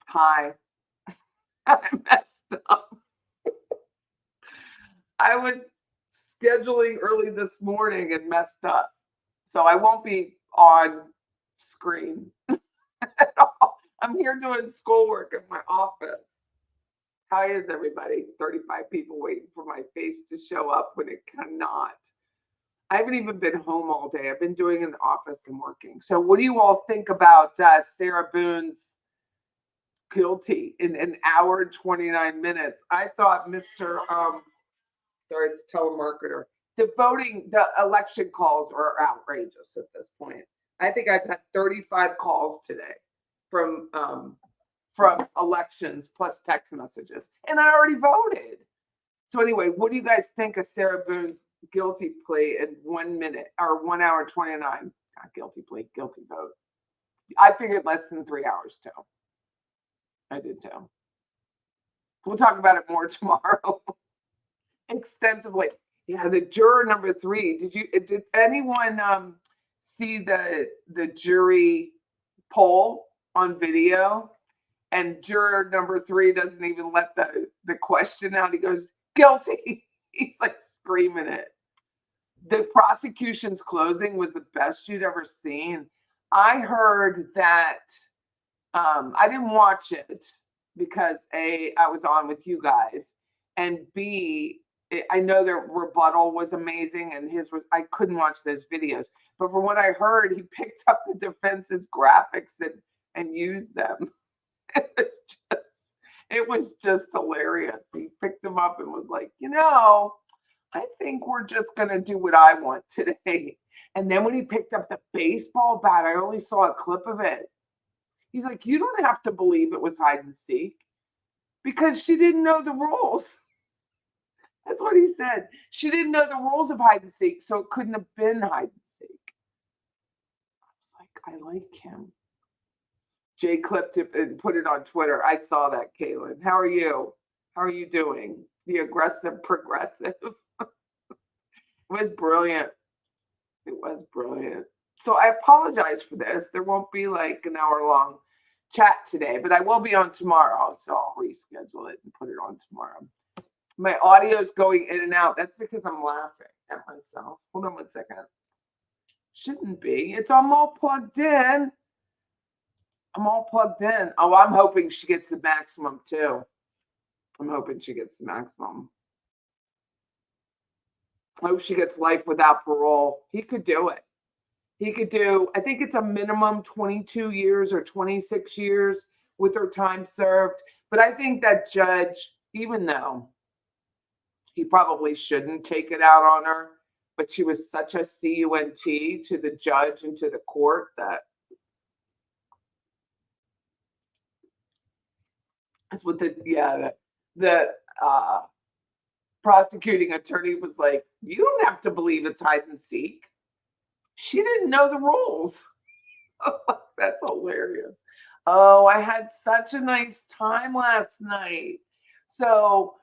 Hi. I messed up. I was scheduling early this morning and messed up. So I won't be on screen at all. I'm here doing schoolwork in my office. How is everybody? 35 people waiting for my face to show up when it cannot. I haven't even been home all day. I've been doing in the office and working. So what do you all think about Sarah Boone's guilty in an hour and 29 minutes? I thought Mr. Sorry, it's telemarketer. The election calls are outrageous at this point. I think I've had 35 calls today from elections plus text messages, and I already voted. So anyway, what do you guys think of Sarah Boone's guilty plea in 1 minute or 1 hour 29? Not guilty plea, guilty vote. I figured less than 3 hours too. I did too. We'll talk about it more tomorrow. Extensively. Yeah, the juror number 3. Did anyone see the jury poll on video? And juror number 3 doesn't even let the question out. He goes, guilty. He's like screaming it. The prosecution's closing was the best you'd ever seen. I heard that I didn't watch it because A, I was on with you guys, and B, I know their rebuttal was amazing, and his was. I couldn't watch those videos, but from what I heard, he picked up the defense's graphics and used them. It was just hilarious. He picked them up and was like, I think we're just gonna do what I want today. And then when he picked up the baseball bat, I only saw a clip of it. He's like, you don't have to believe it was hide and seek because she didn't know the rules. That's what he said. She didn't know the rules of hide and seek, so it couldn't have been hide and seek. I was like, I like him. Jay clipped it and put it on Twitter. I saw that, Kaylin. How are you? How are you doing? The aggressive progressive. It was brilliant. It was brilliant. So I apologize for this. There won't be like an hour-long chat today, but I will be on tomorrow, so I'll reschedule it and put it on tomorrow. My audio's going in and out. That's because I'm laughing at myself. Hold on 1 second. Shouldn't be. I'm all plugged in. Oh, I'm hoping she gets the maximum too. I'm hoping she gets the maximum. I hope she gets life without parole. He could do it. He could do, I think it's a minimum 22 years or 26 years with her time served. But I think that judge, even though he probably shouldn't take it out on her, but she was such a CUNT to the judge and to the court that that's what the prosecuting attorney was like, you don't have to believe it's hide and seek. She didn't know the rules. That's hilarious. Oh, I had such a nice time last night. So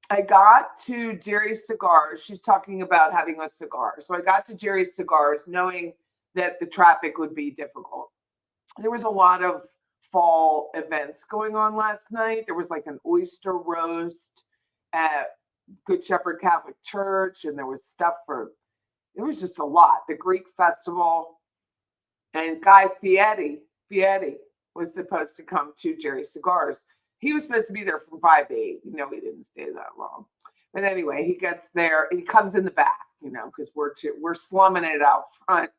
I got to Jerry's Cigars. She's talking about having a cigar. So I got to Jerry's Cigars knowing that the traffic would be difficult. There was a lot of fall events going on last night. There was like an oyster roast at Good Shepherd Catholic Church, and there was stuff it was just a lot. The Greek festival, and Guy Fieri was supposed to come to Jerry's Cigars. He was supposed to be there from 5 to 8. He didn't stay that long. But anyway, he gets there. He comes in the back, because we're slumming it out front.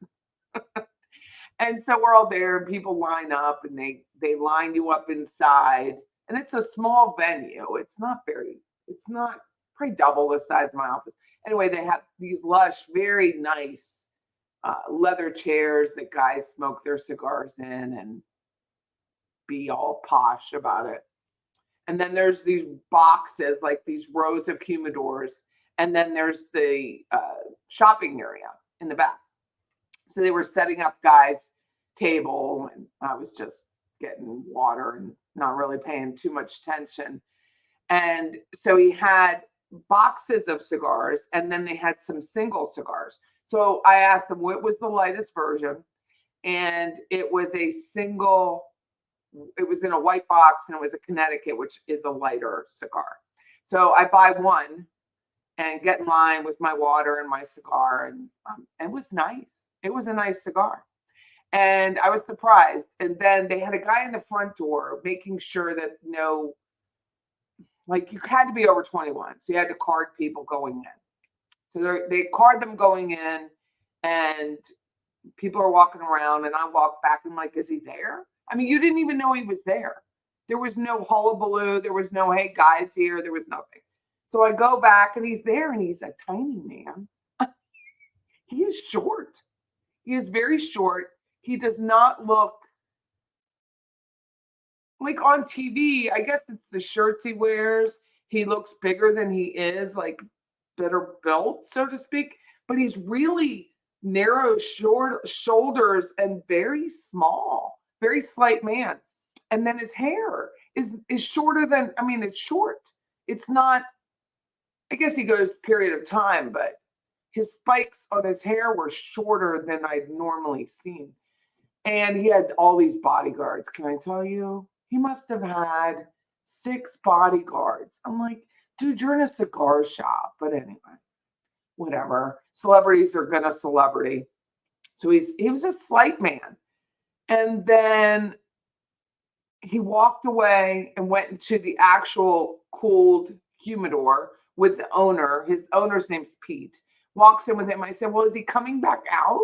And so we're all there, and people line up, and they line you up inside. And it's a small venue. It's not probably double the size of my office. Anyway, they have these lush, very nice leather chairs that guys smoke their cigars in and be all posh about it. And then there's these boxes, like these rows of humidors. And then there's the shopping area in the back. So they were setting up guys' table, and I was just getting water and not really paying too much attention. And so he had boxes of cigars, and then they had some single cigars. So I asked them what was the lightest version, and it was a single it was in a white box, and it was a Connecticut, which is a lighter cigar. So I buy one and get in line with my water and my cigar, and it was nice. It was a nice cigar. And I was surprised. And then they had a guy in the front door making sure that like you had to be over 21. So you had to card people going in. So they card them going in, and people are walking around, and I walk back and I'm like, is he there? I mean, you didn't even know he was there. There was no hullabaloo. There was no, hey, guys here. There was nothing. So I go back, and he's there, and he's a tiny man. He is short. He is very short. He does not look like on TV. I guess it's the shirts he wears. He looks bigger than he is, like better built, so to speak. But he's really narrow, short shoulders and very small, very slight man. And then his hair is shorter than, I mean, it's short. It's not, I guess he goes period of time, but his spikes on his hair were shorter than I'd normally seen. And he had all these bodyguards. Can I tell you? He must have had 6 bodyguards. I'm like, dude, you're in a cigar shop. But anyway, whatever. Celebrities are gonna celebrity. So he was a slight man. And then he walked away and went into the actual cooled humidor with the owner. His owner's name's Pete. Walks in with him. I said, well, is he coming back out?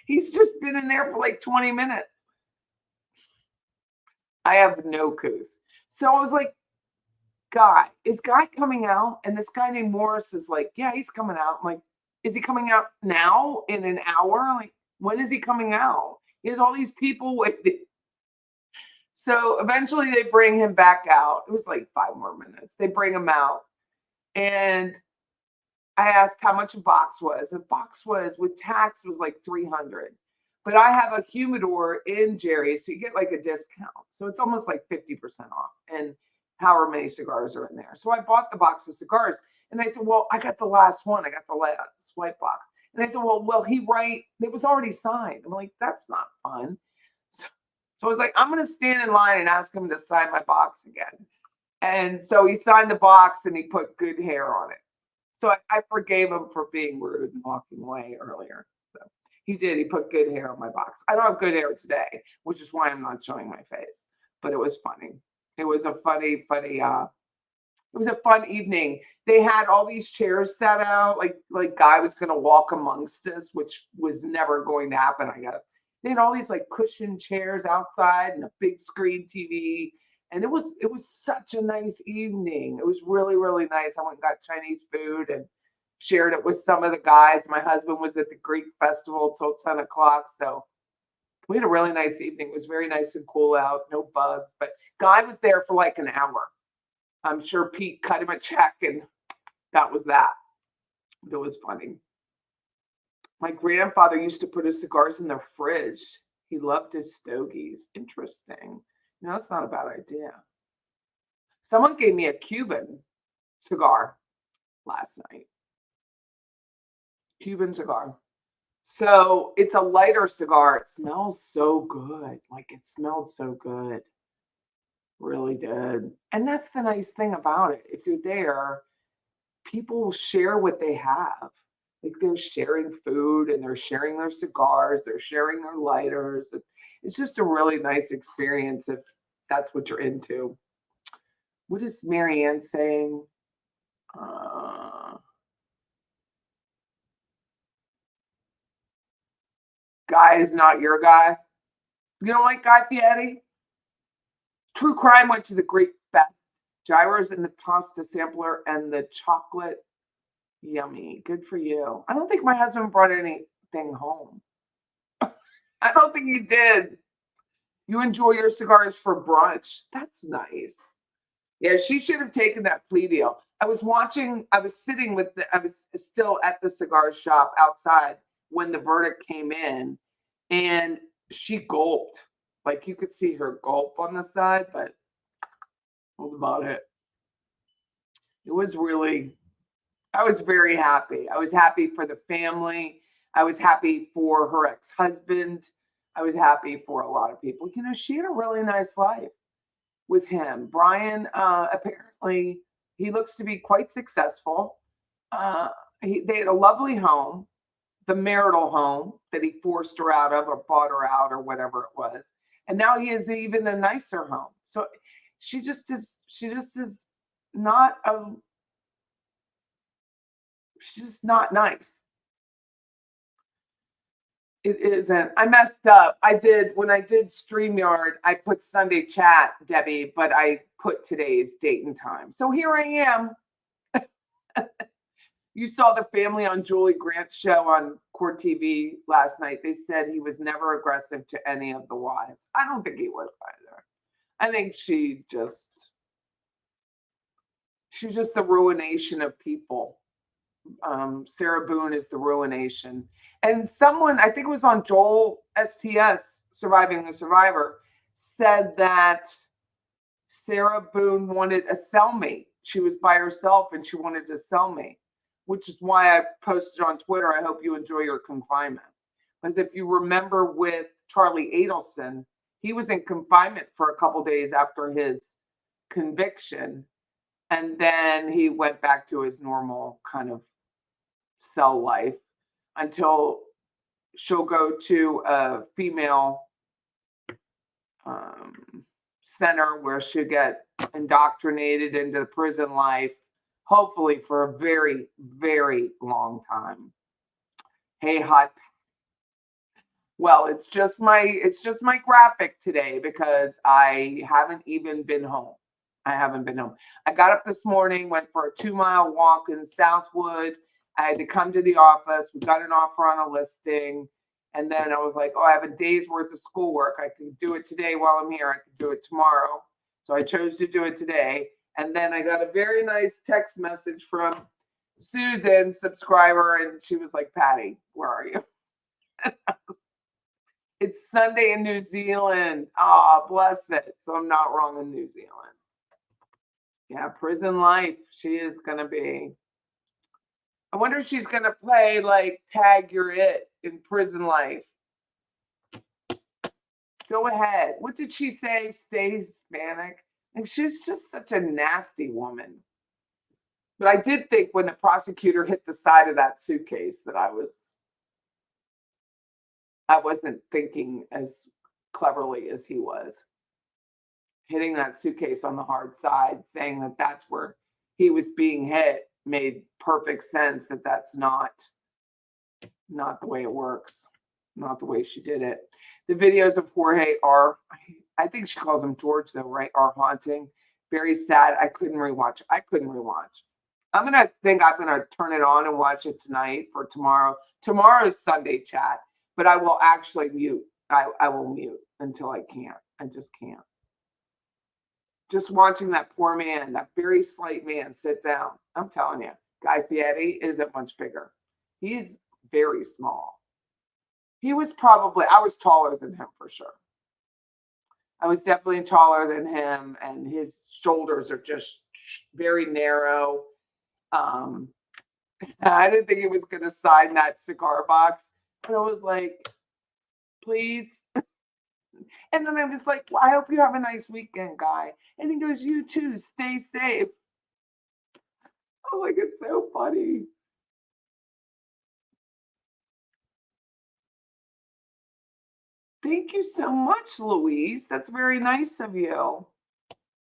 He's just been in there for like 20 minutes. I have no clue. So I was like, is Guy coming out? And this guy named Morris is like, yeah, he's coming out. I'm like, is he coming out now in an hour? Like, when is he coming out? He has all these people waiting. So eventually they bring him back out. It was like 5 more minutes. They bring him out. And I asked how much a box was. A box was, with tax, was like $300. But I have a humidor in Jerry's, so you get like a discount. So it's almost like 50% off, and however many cigars are in there. So I bought the box of cigars, and I said, well, I got the last one. I got the last white box. And I said, well, will he write? It was already signed. I'm like, that's not fun. So I was like, I'm going to stand in line and ask him to sign my box again. And so he signed the box, and he put good hair on it. So I forgave him for being rude and walking away earlier. So he did. He put good hair on my box. I don't have good hair today, which is why I'm not showing my face. But it was funny. It was a funny. It was a fun evening. They had all these chairs set out, like Guy was going to walk amongst us, which was never going to happen, I guess. They had all these like cushioned chairs outside and a big screen TV. And it was such a nice evening. It was really, really nice. I went and got Chinese food and shared it with some of the guys. My husband was at the Greek festival till 10 o'clock. So we had a really nice evening. It was very nice and cool out, no bugs. But Guy was there for like an hour. I'm sure Pete cut him a check, and that was that. It was funny. My grandfather used to put his cigars in the fridge. He loved his stogies. Interesting. No, that's not a bad idea. Someone gave me a Cuban cigar last night. Cuban cigar. So it's a lighter cigar. It smells so good. Like, it smelled so good. Really did. And that's the nice thing about it. If you're there, people will share what they have. Like, they're sharing food, and they're sharing their cigars. They're sharing their lighters. It's just a really nice experience if that's what you're into. What is Marianne saying? Guy is not your guy. You don't like Guy Fieri? True Crime went to the Greek Fest. Gyros in the pasta sampler and the chocolate. Yummy. Good for you. I don't think my husband brought anything home. I don't think he did. You enjoy your cigars for brunch. That's nice. Yeah, she should have taken that plea deal. I was still at the cigar shop outside when the verdict came in, and she gulped. Like, you could see her gulp on the side, but that was about it. It was really, I was very happy. I was happy for the family. I was happy for her ex-husband. I was happy for a lot of people. You know, she had a really nice life with him. Brian, apparently, he looks to be quite successful. They had a lovely home, the marital home that he forced her out of or bought her out or whatever it was. And now he has even a nicer home. So she just is not she's just not nice. It isn't. I messed up. When I did StreamYard, I put Sunday chat, Debbie, but I put today's date and time. So here I am. You saw the family on Julie Grant's show on Court TV last night. They said he was never aggressive to any of the wives. I don't think he was either. I think she's just the ruination of people. Sarah Boone is the ruination. And someone, I think it was on Joel STS, Surviving the Survivor, said that Sarah Boone wanted a cellmate. She was by herself and she wanted a cellmate, which is why I posted on Twitter, I hope you enjoy your confinement. Because if you remember with Charlie Adelson, he was in confinement for a couple days after his conviction. And then he went back to his normal kind of cell life until she'll go to a female center where she'll get indoctrinated into the prison life, hopefully for a very, very long time. Hey, hot. Well, it's just my graphic today because I haven't even been home. I got up this morning, went for a 2-mile walk in Southwood. I had to come to the office. We got an offer on a listing. And then I was like, oh, I have a day's worth of schoolwork. I could do it today while I'm here. I could do it tomorrow. So I chose to do it today. And then I got a very nice text message from Susan, subscriber. And she was like, Patty, where are you? It's Sunday in New Zealand. Ah, bless it. So I'm not wrong in New Zealand. Yeah, prison life. She is going to be. I wonder if she's going to play like Tag You're It in prison life. Go ahead. What did she say? Stay Hispanic. And she's just such a nasty woman. But I did think when the prosecutor hit the side of that suitcase that I wasn't thinking as cleverly as he was. Hitting that suitcase on the hard side, saying that that's where he was being hit, made perfect sense that that's not the way it works, not the way she did it. The videos of Jorge are, I think she calls him George though, right? Are haunting. Very sad. I couldn't rewatch. I'm going to turn it on and watch it tonight for tomorrow. Tomorrow's Sunday chat, but I will actually mute. I will mute until I can't. I just can't. Just watching that poor man, that very slight man sit down. I'm telling you, Guy Fieri isn't much bigger. He's very small. I was taller than him for sure. I was definitely taller than him, and his shoulders are just very narrow. I didn't think he was going to sign that cigar box, but I was like, please. And then I was like, well, I hope you have a nice weekend, Guy. And he goes, you too, stay safe. I was like, it's so funny. Thank you so much, Louise. That's very nice of you.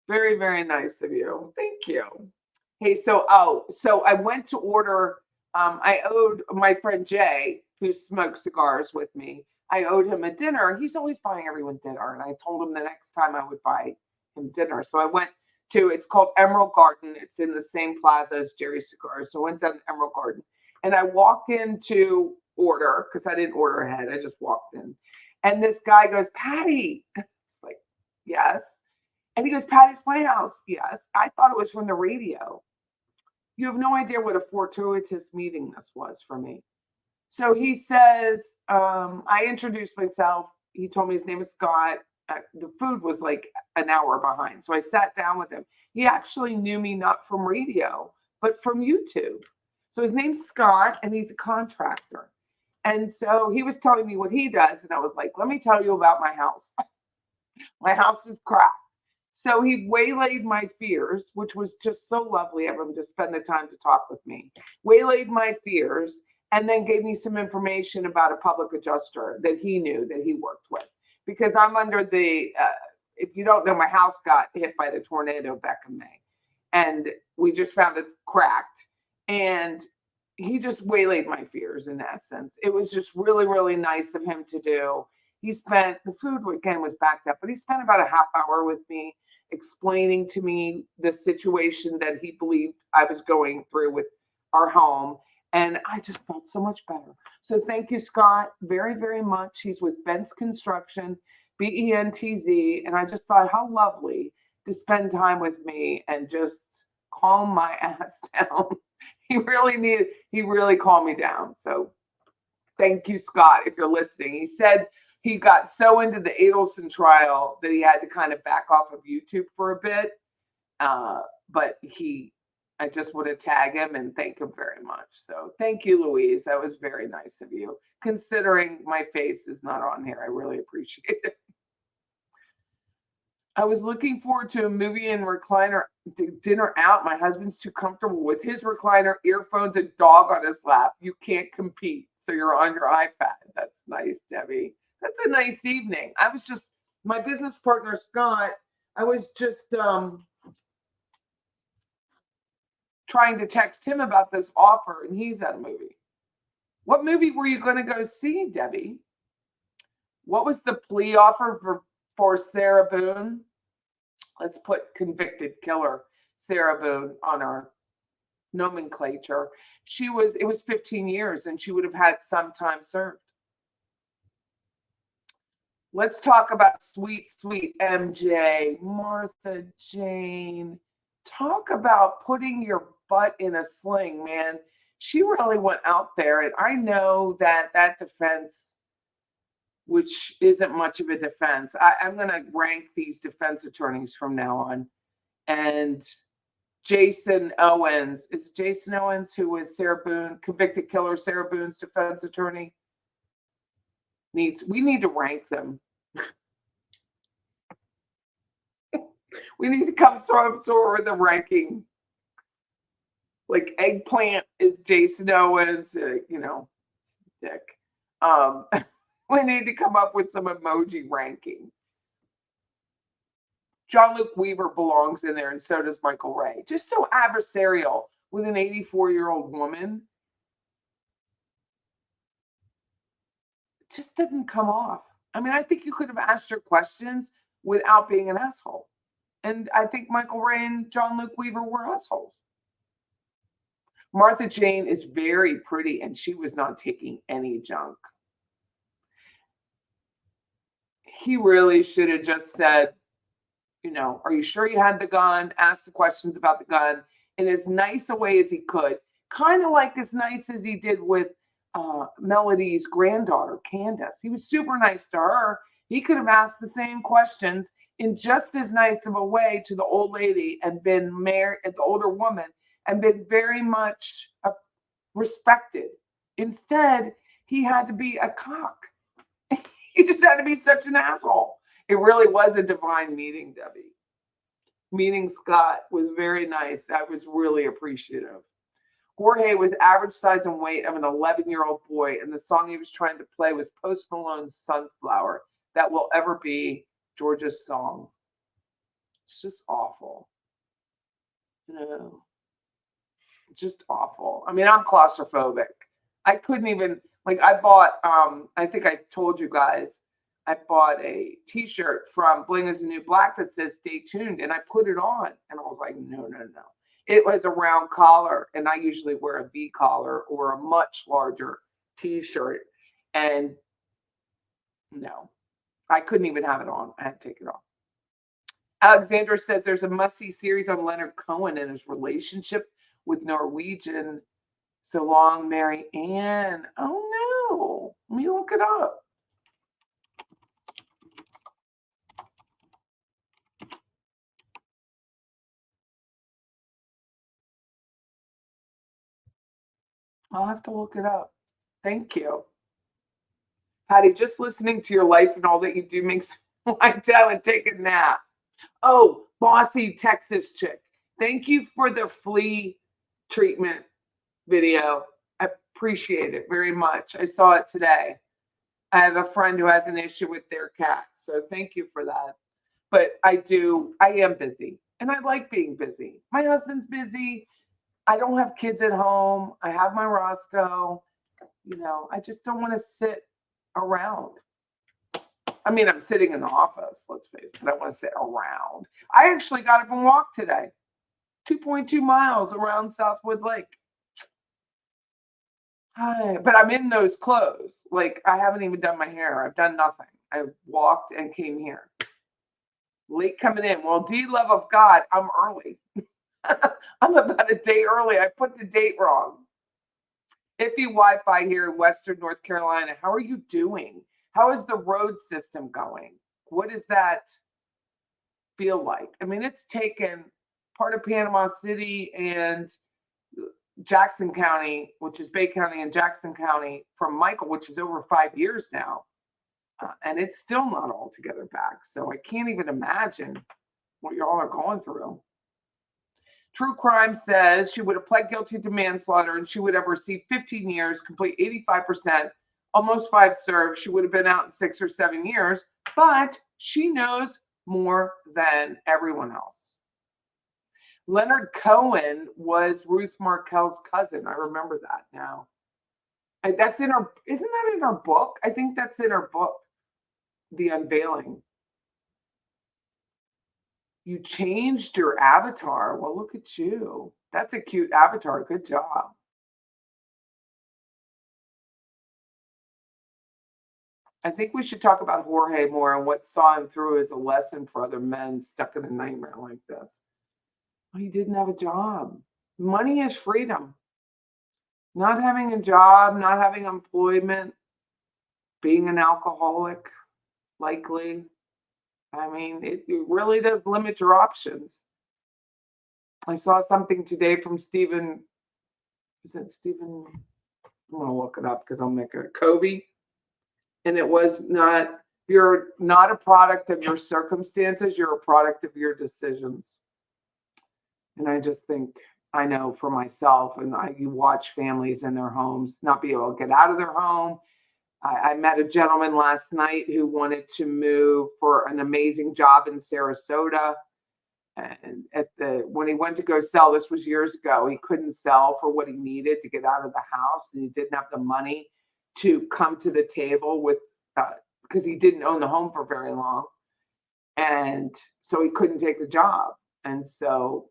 Very, very nice of you. Thank you. Hey, so I went to order, I owed my friend Jay, who smokes cigars with me, I owed him a dinner. He's always buying everyone dinner. And I told him the next time I would buy him dinner. So I went to, it's called Emerald Garden. It's in the same plaza as Jerry's Cigars. So I went down to Emerald Garden. And I walk in to order, because I didn't order ahead. I just walked in. And this guy goes, Patty. It's like, yes. And he goes, Patty's Playhouse. Yes. I thought it was from the radio. You have no idea what a fortuitous meeting this was for me. So he says, I introduced myself. He told me his name is Scott. The food was like an hour behind. So I sat down with him. He actually knew me not from radio, but from YouTube. So his name's Scott, and he's a contractor. And so he was telling me what he does. And I was like, let me tell you about my house. My house is cracked. So he waylaid my fears, which was just so lovely of him to spend the time to talk with me. Waylaid my fears and then gave me some information about a public adjuster that he knew that he worked with. Because I'm under the, if you don't know, my house got hit by the tornado back in May. And we just found it's cracked. And he just waylaid my fears in essence. It was just really, really nice of him to do. He spent, the food again was backed up, but he spent about a half hour with me explaining to me the situation that he believed I was going through with our home. And I just felt so much better. So thank you, Scott, very, very much. He's with Bent's Construction, Bentz. And I just thought how lovely to spend time with me and just calm my ass down. He really calmed me down. So thank you, Scott, if you're listening. He said he got so into the Adelson trial that he had to kind of back off of YouTube for a bit. But I just want to tag him and thank him very much. So thank you, Louise. That was very nice of you. Considering my face is not on here, I really appreciate it. I was looking forward to a movie and recliner dinner out. My husband's too comfortable with his recliner, earphones, and dog on his lap. You can't compete. So you're on your iPad. That's nice, Debbie. That's a nice evening. I was just, my business partner, Scott, I was just trying to text him about this offer, and he's at a movie. What movie were you going to go see, Debbie? What was the plea offer for Sarah Boone? Let's put convicted killer Sarah Boone on our nomenclature. It was 15 years and she would have had some time served. Let's talk about sweet, sweet MJ, Martha Jane. Talk about putting your butt in a sling, man. She really went out there. And I know that defense, which isn't much of a defense. I'm going to rank these defense attorneys from now on. And Jason Owens, is it Jason Owens, who was Sarah Boone, convicted killer Sarah Boone's defense attorney? We need to rank them. We need to come sort of the ranking. Like Eggplant is Jason Owens, Dick. We need to come up with some emoji ranking. John-Luke Weaver belongs in there, and so does Michael Ray. Just so adversarial with an 84-year-old woman. It just didn't come off. I mean, I think you could have asked your questions without being an asshole. And I think Michael Ray and John-Luke Weaver were assholes. Martha Jane is very pretty, and she was not taking any junk. He really should have just said, are you sure you had the gun? Ask the questions about the gun in as nice a way as he could. Kind of like as nice as he did with Melody's granddaughter, Candace. He was super nice to her. He could have asked the same questions in just as nice of a way to the old lady and been married, the older woman, and been very much respected. Instead, he had to be a cock. He just had to be such an asshole. It really was a divine meeting, Debbie. Meeting Scott was very nice. I was really appreciative. Jorge was average size and weight of an 11-year-old boy, and the song he was trying to play was Post Malone's Sunflower. That will ever be Georgia's song. It's just awful. Just awful. I mean, I'm claustrophobic. I couldn't even, I bought, I think I told you guys, I bought a t-shirt from Bling is the New Black that says stay tuned, and I put it on and I was like, no. It was a round collar, and I usually wear a V collar or a much larger t-shirt, and no, I couldn't even have it on. I had to take it off. Alexandra says there's a must-see series on Leonard Cohen and his relationship with Norwegian. So long, Mary Ann. Oh no, let me look it up. I'll have to look it up. Thank you. Patty, just listening to your life and all that you do makes me lie down and take a nap. Oh, bossy Texas chick. Thank you for the flea treatment video. I appreciate it very much. I saw it today. I have a friend who has an issue with their cat. So thank you for that. But I am busy. And I like being busy. My husband's busy. I don't have kids at home. I have my Roscoe. I just don't want to sit around. I mean, I'm sitting in the office, let's face it, but I want to sit around. I actually got up and walked today. 2.2 miles around Southwood Lake. But I'm in those clothes. Like, I haven't even done my hair. I've done nothing. I walked and came here. Late coming in. Well, D, love of God, I'm early. I'm about a day early. I put the date wrong. Iffy Wi-Fi here in Western North Carolina. How are you doing? How is the road system going? What does that feel like? I mean, it's taken part of Panama City and Jackson County, which is Bay County and Jackson County, from Michael, which is over 5 years now. And it's still not all together back. So I can't even imagine what y'all are going through. True Crime says she would have pled guilty to manslaughter and she would have received 15 years, complete 85%, almost 5 served. She would have been out in 6 or 7 years, but she knows more than everyone else. Leonard Cohen was Ruth Markel's cousin. I remember that now. And that's in her, isn't that in her book? I think that's in her book, The Unveiling. You changed your avatar. Well, look at you. That's a cute avatar. Good job. I think we should talk about Jorge more and what saw him through as a lesson for other men stuck in a nightmare like this. Well, he didn't have a job. Money is freedom. Not having a job, not having employment, being an alcoholic, likely. I mean, it really does limit your options. I saw something today from Stephen. Is that Stephen? I'm going to look it up because I'll make it Covey. And it was not, you're not a product of your circumstances, you're a product of your decisions. And I just think, I know for myself, and you watch families in their homes not be able to get out of their home. I met a gentleman last night who wanted to move for an amazing job in Sarasota. And when he went to go sell, this was years ago, he couldn't sell for what he needed to get out of the house. And he didn't have the money to come to the table with, because he didn't own the home for very long. And so he couldn't take the job. And so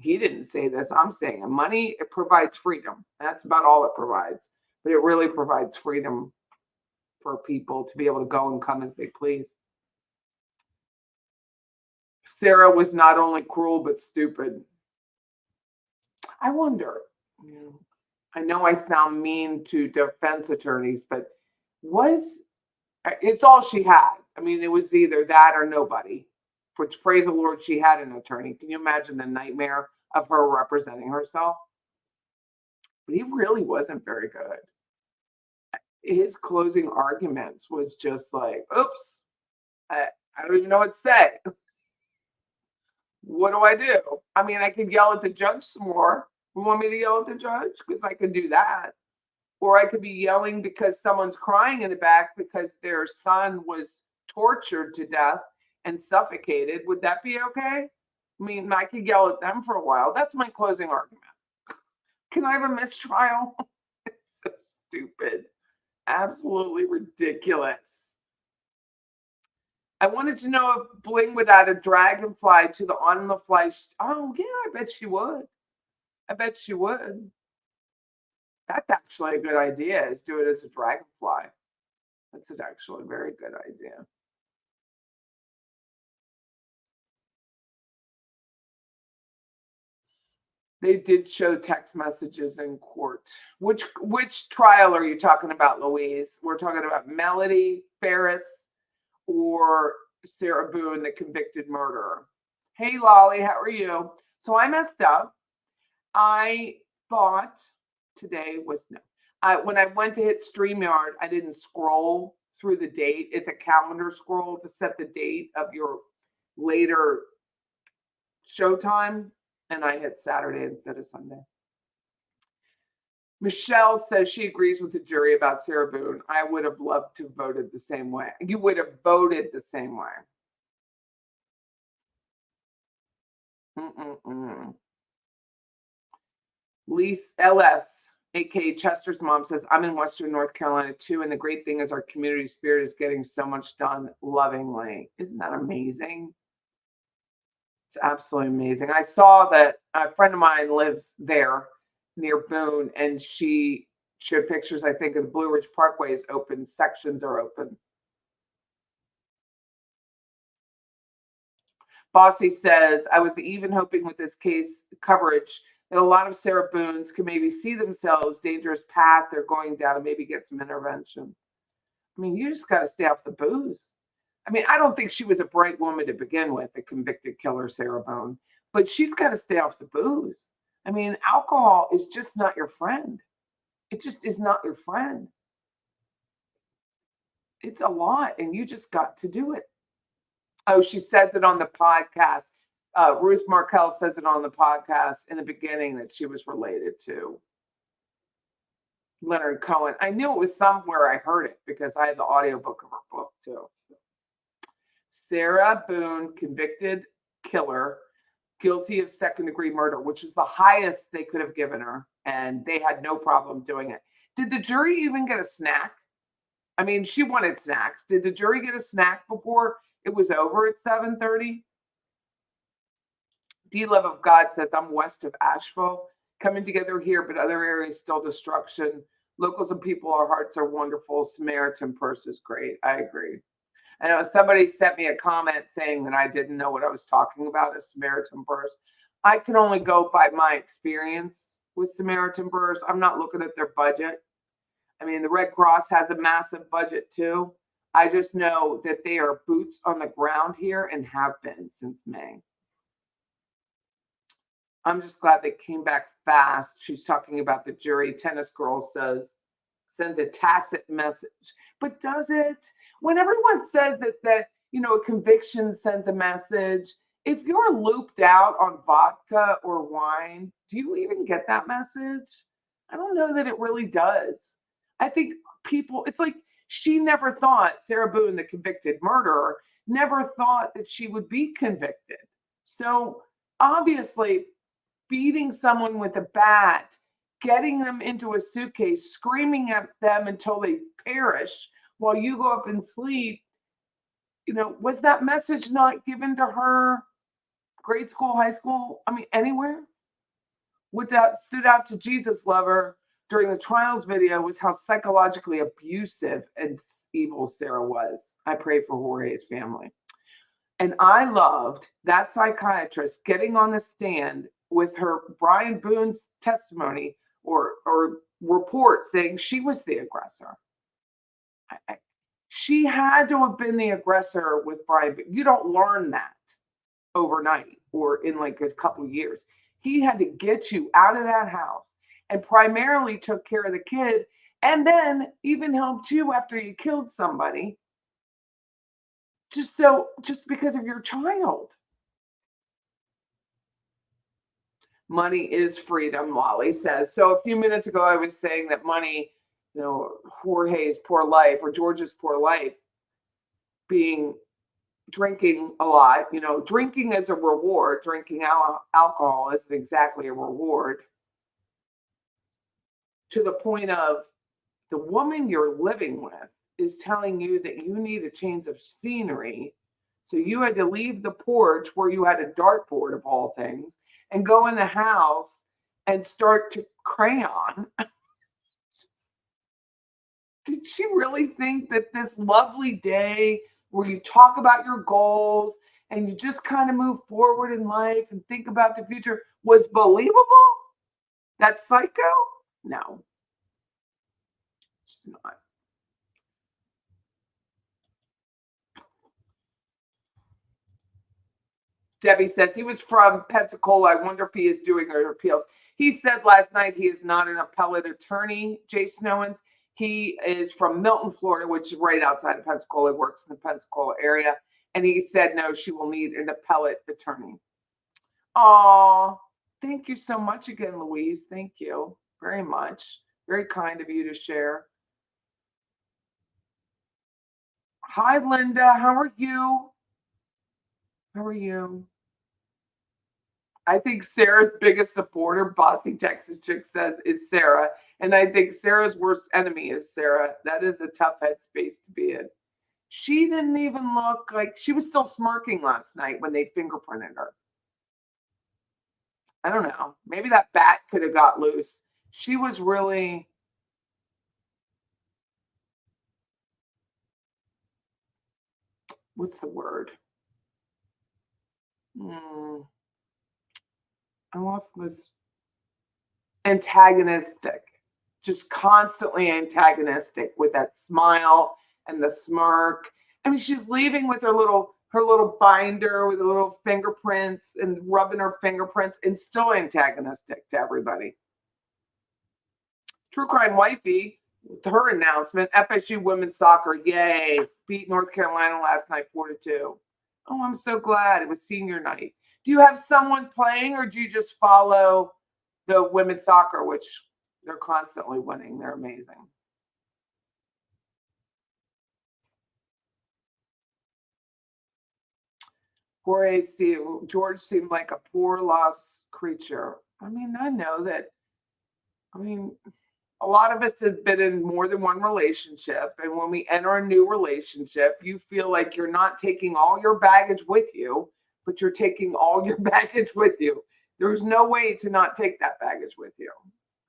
he didn't say this, I'm saying it. Money, it provides freedom. That's about all it provides. But it really provides freedom for people to be able to go and come as they please. Sarah was not only cruel, but stupid. I wonder, I know I sound mean to defense attorneys, but it's all she had. I mean, it was either that or nobody, which, praise the Lord, she had an attorney. Can you imagine the nightmare of her representing herself? But he really wasn't very good. His closing arguments was just like, oops, I don't even know what to say. What do I do? I mean, I could yell at the judge some more. You want me to yell at the judge? Because I could do that. Or I could be yelling because someone's crying in the back because their son was tortured to death and suffocated. Would that be okay? I mean, I could yell at them for a while. That's my closing argument. Can I have a mistrial? It's so stupid. Absolutely ridiculous. I wanted to know if Bling would add a dragonfly to the On the Fly. Oh, yeah, I bet she would. I bet she would. That's actually a good idea, is do it as a dragonfly. That's actually a very good idea. They did show text messages in court. Which trial are you talking about, Louise? We're talking about Melody Farris or Sarah Boone, the convicted murderer. Hey, Lolly, how are you? So I messed up. I thought today was no. When I went to hit StreamYard, I didn't scroll through the date. It's a calendar scroll to set the date of your later showtime. And I hit Saturday instead of Sunday. Michelle says she agrees with the jury about Sarah Boone. I would have loved to have voted the same way. You would have voted the same way. Lise LS, aka Chester's mom, says, I'm in Western North Carolina too, and the great thing is our community spirit is getting so much done lovingly. Isn't that amazing? It's absolutely amazing. I saw that a friend of mine lives there near Boone, and she showed pictures, I think, of the Blue Ridge Parkway is open. Sections are open. Bossy says, I was even hoping with this case coverage that a lot of Sarah Boones could maybe see themselves dangerous path they're going down and maybe get some intervention. I mean, you just got to stay off the booze. I mean, I don't think she was a bright woman to begin with, the convicted killer Sarah Boone, but she's got to stay off the booze. I mean, alcohol is just not your friend. It just is not your friend. It's a lot, and you just got to do it. Oh, she says it on the podcast. Ruth Markel says it on the podcast in the beginning that she was related to Leonard Cohen. I knew it was somewhere I heard it because I had the audiobook of her book too. Sarah Boone, convicted killer, guilty of second-degree murder, which is the highest they could have given her, and they had no problem doing it. Did the jury even get a snack? I mean, she wanted snacks. Did the jury get a snack before it was over at 7:30? D Love of God says, I'm west of Asheville, coming together here, but other areas still destruction. Locals and people, our hearts are wonderful. Samaritan Purse is great. I agree. I know somebody sent me a comment saying that I didn't know what I was talking about, a Samaritan Purse. I can only go by my experience with Samaritan Purse. I'm not looking at their budget. I mean, the Red Cross has a massive budget too. I just know that they are boots on the ground here and have been since May. I'm just glad they came back fast. She's talking about the jury. Tennis Girl sends a tacit message. But does it? When everyone says that a conviction sends a message, if you're looped out on vodka or wine, do you even get that message? I don't know that it really does. I think people, it's like she never thought, Sarah Boone, the convicted murderer, never thought that she would be convicted. So obviously, beating someone with a bat, getting them into a suitcase, screaming at them until they perish while you go up and sleep, was that message not given to her grade school, high school, I mean, anywhere? What that stood out to Jesus Lover during the trials video was how psychologically abusive and evil Sarah was. I pray for Jorge's family. And I loved that psychiatrist getting on the stand with her Brian Boone's testimony or report saying she was the aggressor. She had to have been the aggressor with Brian. You don't learn that overnight or in like a couple of years. He had to get you out of that house and primarily took care of the kid and then even helped you after you killed somebody just because of your child. Money is freedom, Lolly says. So a few minutes ago, I was saying that money, Jorge's poor life or George's poor life being drinking a lot, drinking as a reward, drinking alcohol isn't exactly a reward, to the point of the woman you're living with is telling you that you need a change of scenery. So you had to leave the porch where you had a dartboard of all things and go in the house and start to crayon. Did she really think that this lovely day where you talk about your goals and you just kind of move forward in life and think about the future was believable? That psycho? No, she's not. Debbie says he was from Pensacola. I wonder if he is doing her appeals. He said last night he is not an appellate attorney, Jay Snowens. He is from Milton, Florida, which is right outside of Pensacola. He works in the Pensacola area. And he said, no, she will need an appellate attorney. Oh, thank you so much again, Louise. Thank you very much. Very kind of you to share. Hi, Linda. How are you? How are you? I think Sarah's biggest supporter, Bossy Texas Chick says, is Sarah. And I think Sarah's worst enemy is Sarah. That is a tough headspace to be in. She didn't even look like she was still smirking last night when they fingerprinted her. I don't know. Maybe that bat could have got loose. She was really. What's the word? I lost this. Antagonistic, just constantly antagonistic with that smile and the smirk. I mean, she's leaving with her little binder with her little fingerprints and rubbing her fingerprints and still antagonistic to everybody. True Crime Wifey, with her announcement, FSU women's soccer, yay, beat North Carolina last night 4-2. Oh, I'm so glad. It was senior night. Do you have someone playing or do you just follow the women's soccer, which they're constantly winning? They're amazing. George seemed like a poor lost creature. I mean, I know that. I mean, a lot of us have been in more than one relationship. And when we enter a new relationship, you feel like you're not taking all your baggage with you, but you're taking all your baggage with you. There's no way to not take that baggage with you.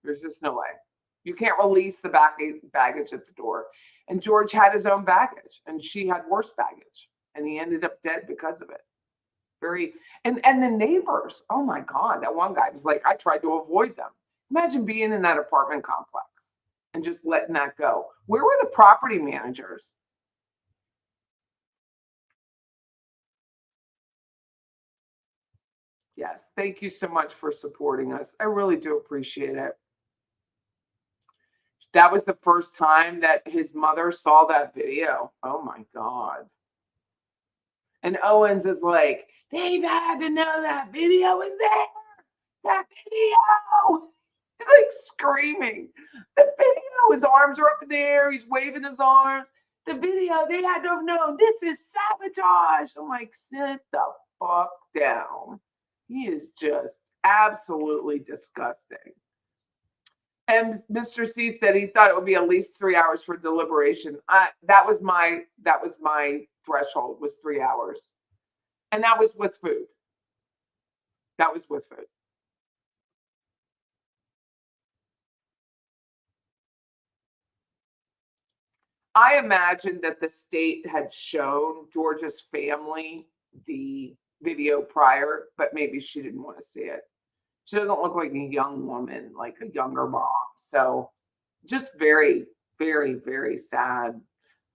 There's just no way. You can't release the baggage at the door. And George had his own baggage, and she had worse baggage, and he ended up dead because of it. And the neighbors. Oh my God, that one guy was like, I tried to avoid them. Imagine being in that apartment complex and just letting that go. Where were the property managers? Yes, thank you so much for supporting us. I really do appreciate it. That was the first time that his mother saw that video. Oh my God. And Owens is like, they've had to know that video was there. That video. He's like screaming. The video, his arms are up in the air. He's waving his arms. The video, they had to have known this is sabotage. I'm like, sit the fuck down. He is just absolutely disgusting. And Mr. C said he thought it would be at least 3 hours for deliberation. That was my threshold, was 3 hours. And that was with food. That was with food. I imagine that the state had shown Georgia's family the video prior, but maybe she didn't want to see it. She doesn't look like a young woman, like a younger mom. So just very, very, very sad.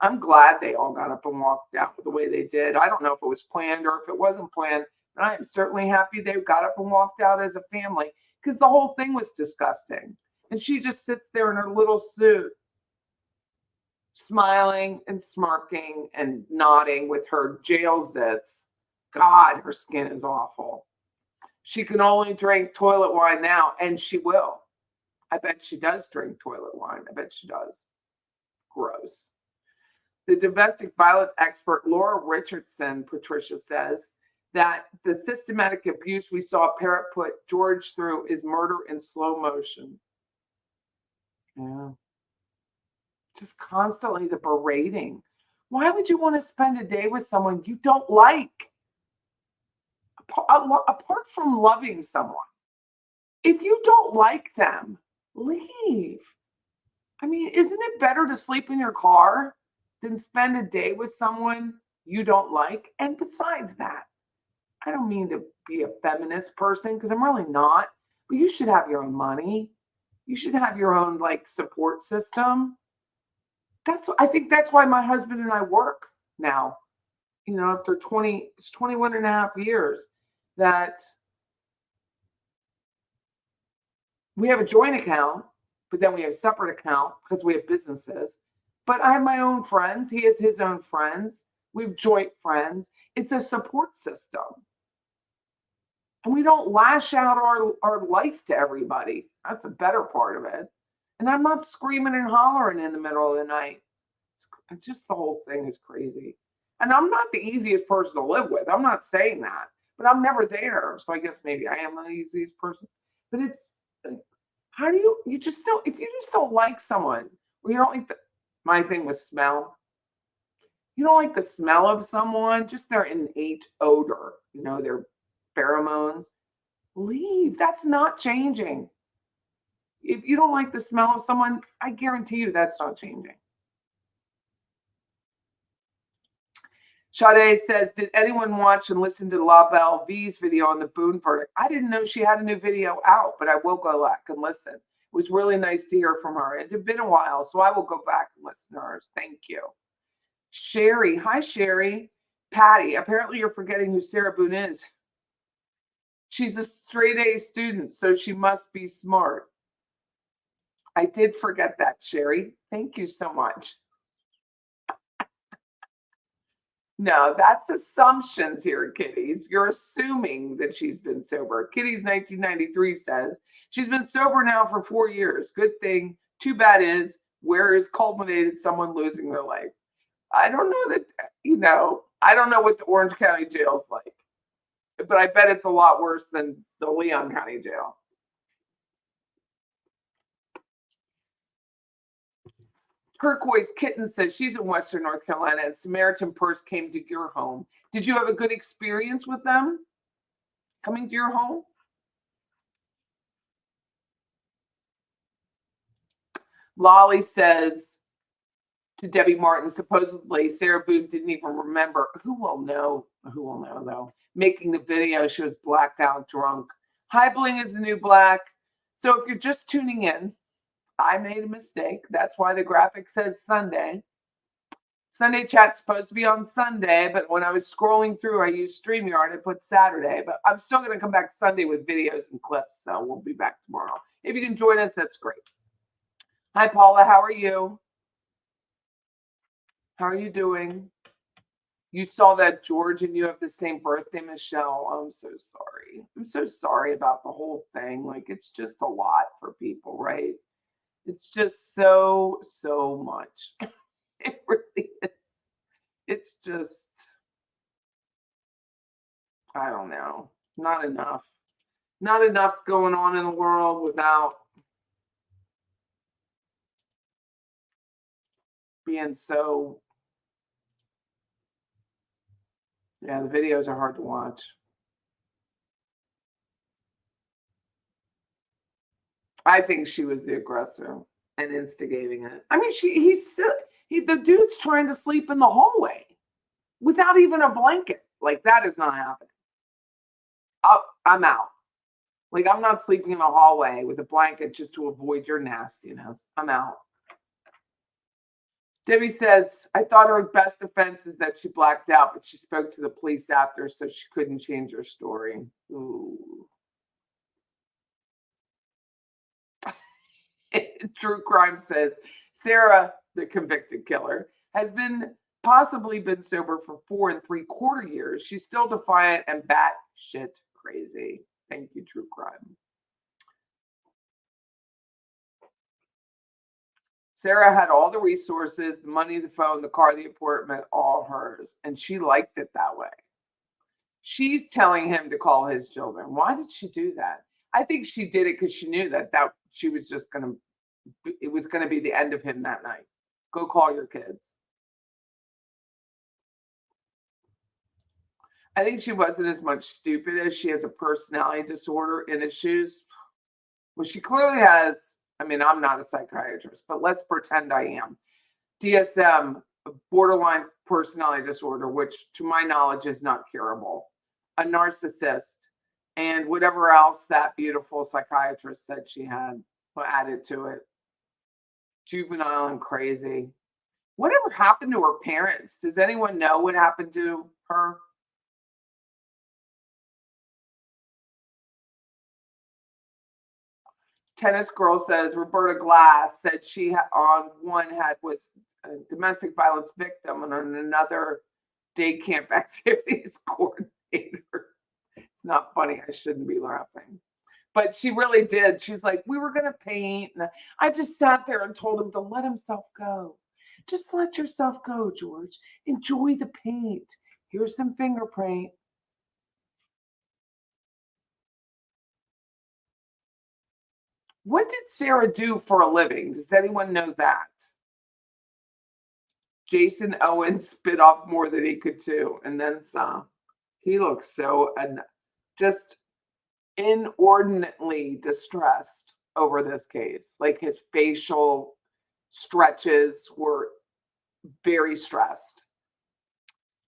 I'm glad they all got up and walked out the way they did. I don't know if it was planned or if it wasn't planned, but I am certainly happy they got up and walked out as a family because the whole thing was disgusting. And she just sits there in her little suit, smiling and smirking and nodding with her jail zits. God, her skin is awful. She can only drink toilet wine now, and she will. I bet she does drink toilet wine. I bet she does. Gross. The domestic violence expert Laura Richardson, Patricia says, that the systematic abuse we saw Parrott put George through is murder in slow motion. Yeah. Just constantly the berating. Why would you want to spend a day with someone you don't like? Apart from loving someone, if you don't like them, leave. I mean, isn't it better to sleep in your car than spend a day with someone you don't like? And besides that, I don't mean to be a feminist person because I'm really not, but you should have your own money. You should have your own like support system. I think that's why my husband and I work now, after 21 and a half years, that we have a joint account but then we have a separate account because we have businesses. But I have my own friends. He has his own friends. We have joint friends. It's a support system. And we don't lash out our life to everybody. That's the better part of it. And I'm not screaming and hollering in the middle of the night. It's just the whole thing is crazy. And I'm not the easiest person to live with. I'm not saying that, but I'm never there. So I guess maybe I am the easiest person. But it's, how do you just don't, if you just don't like someone, or you don't like my thing was smell. You don't like the smell of someone, just their innate odor, their pheromones, leave. That's not changing. If you don't like the smell of someone, I guarantee you that's not changing. Sade says, did anyone watch and listen to La Belle V's video on the Boone verdict? I didn't know she had a new video out, but I will go back and listen. It was really nice to hear from her. It had been a while, so I will go back and listen to hers. Thank you. Sherry. Hi, Sherry. Patty, apparently you're forgetting who Sarah Boone is. She's a straight A student, so she must be smart. I did forget that, Sherry. Thank you so much. No, that's assumptions here, Kitties. You're assuming that she's been sober. Kitties 1993 says she's been sober now for 4 years. Good thing. Too bad is where is culminated someone losing their life. I don't know that, I don't know what the Orange County jail's like, but I bet it's a lot worse than the Leon County jail. Turquoise Kitten says she's in Western North Carolina and Samaritan Purse came to your home. Did you have a good experience with them coming to your home? Lolly says to Debbie Martin, supposedly Sarah Boone didn't even remember. Who will know? Who will know, though? Making the video, she was blacked out drunk. High Bling is the new black. So if you're just tuning in, I made a mistake. That's why the graphic says Sunday. Sunday chat's supposed to be on Sunday, but when I was scrolling through, I used StreamYard. I put Saturday, but I'm still going to come back Sunday with videos and clips, so we'll be back tomorrow. If you can join us, that's great. Hi, Paula. How are you? How are you doing? You saw that George and you have the same birthday, Michelle. I'm so sorry. I'm so sorry about the whole thing. Like, it's just a lot for people, right? It's just so much. It really is. It's just, I don't know. Not enough. Not enough going on in the world without being so. Yeah, the videos are hard to watch. I think she was the aggressor and instigating it. I mean, the dude's trying to sleep in the hallway without even a blanket. Like, that is not happening. I'm out. Like, I'm not sleeping in the hallway with a blanket just to avoid your nastiness. I'm out. Debbie says, I thought her best defense is that she blacked out, but she spoke to the police after, so she couldn't change her story. Ooh. True Crime says, Sarah, the convicted killer, has possibly been sober for 4 3/4 years. She's still defiant and batshit crazy. Thank you, True Crime. Sarah had all the resources, the money, the phone, the car, the apartment, all hers. And she liked it that way. She's telling him to call his children. Why did she do that? I think she did it because she knew that she was just it was going to be the end of him that night. Go call your kids. I think she wasn't as much stupid as she has a personality disorder in his shoes. Well, she clearly has. I mean, I'm not a psychiatrist, but let's pretend I am. DSM, borderline personality disorder, which to my knowledge is not curable. A narcissist, and whatever else that beautiful psychiatrist said she had added to it. Juvenile and crazy. Whatever happened to her parents? Does anyone know what happened to her? Tennis Girl says Roberta Glass said she on one was a domestic violence victim and on another day camp activities coordinator. It's not funny. I shouldn't be laughing. But she really did. She's like, we were going to paint. And I just sat there and told him to let himself go. Just let yourself go, George. Enjoy the paint. Here's some fingerprint. What did Sarah do for a living? Does anyone know that? Jason Owens bit off more than he could chew, and then some. He looks so just inordinately distressed over this case. Like his facial stretches were very stressed.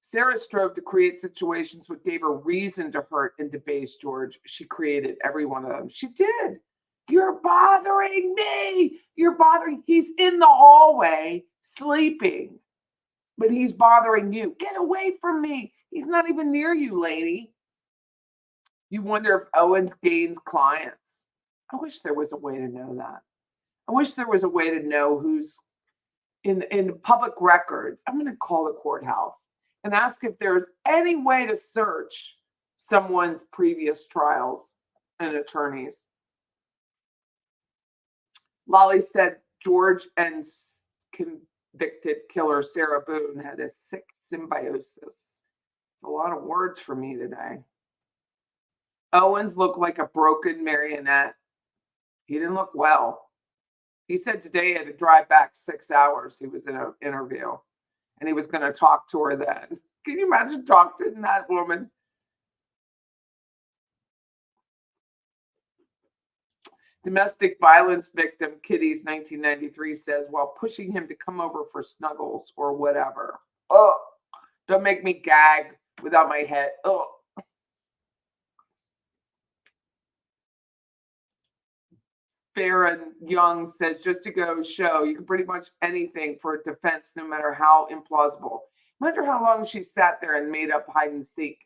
Sarah strove to create situations which gave her reason to hurt and debase George. She created every one of them. She did. You're bothering me. You're bothering. He's in the hallway sleeping, but he's bothering you. Get away from me. He's not even near you, lady. You wonder if Owens gains clients. I wish there was a way to know that. I wish there was a way to know who's in public records. I'm going to call the courthouse and ask if there's any way to search someone's previous trials and attorneys. Lolly said George and convicted killer Sarah Boone had a sick symbiosis. It's a lot of words for me today. Owens looked like a broken marionette. He didn't look well. He said today he had to drive back 6 hours. He was in an interview and he was going to talk to her then. Can you imagine talking to that woman? Domestic violence victim Kitty's 1993 says while pushing him to come over for snuggles or whatever. Oh, don't make me gag without my head. Oh. Farron Young says, just to go show, you can pretty much anything for a defense, no matter how implausible. I wonder how long she sat there and made up hide and seek.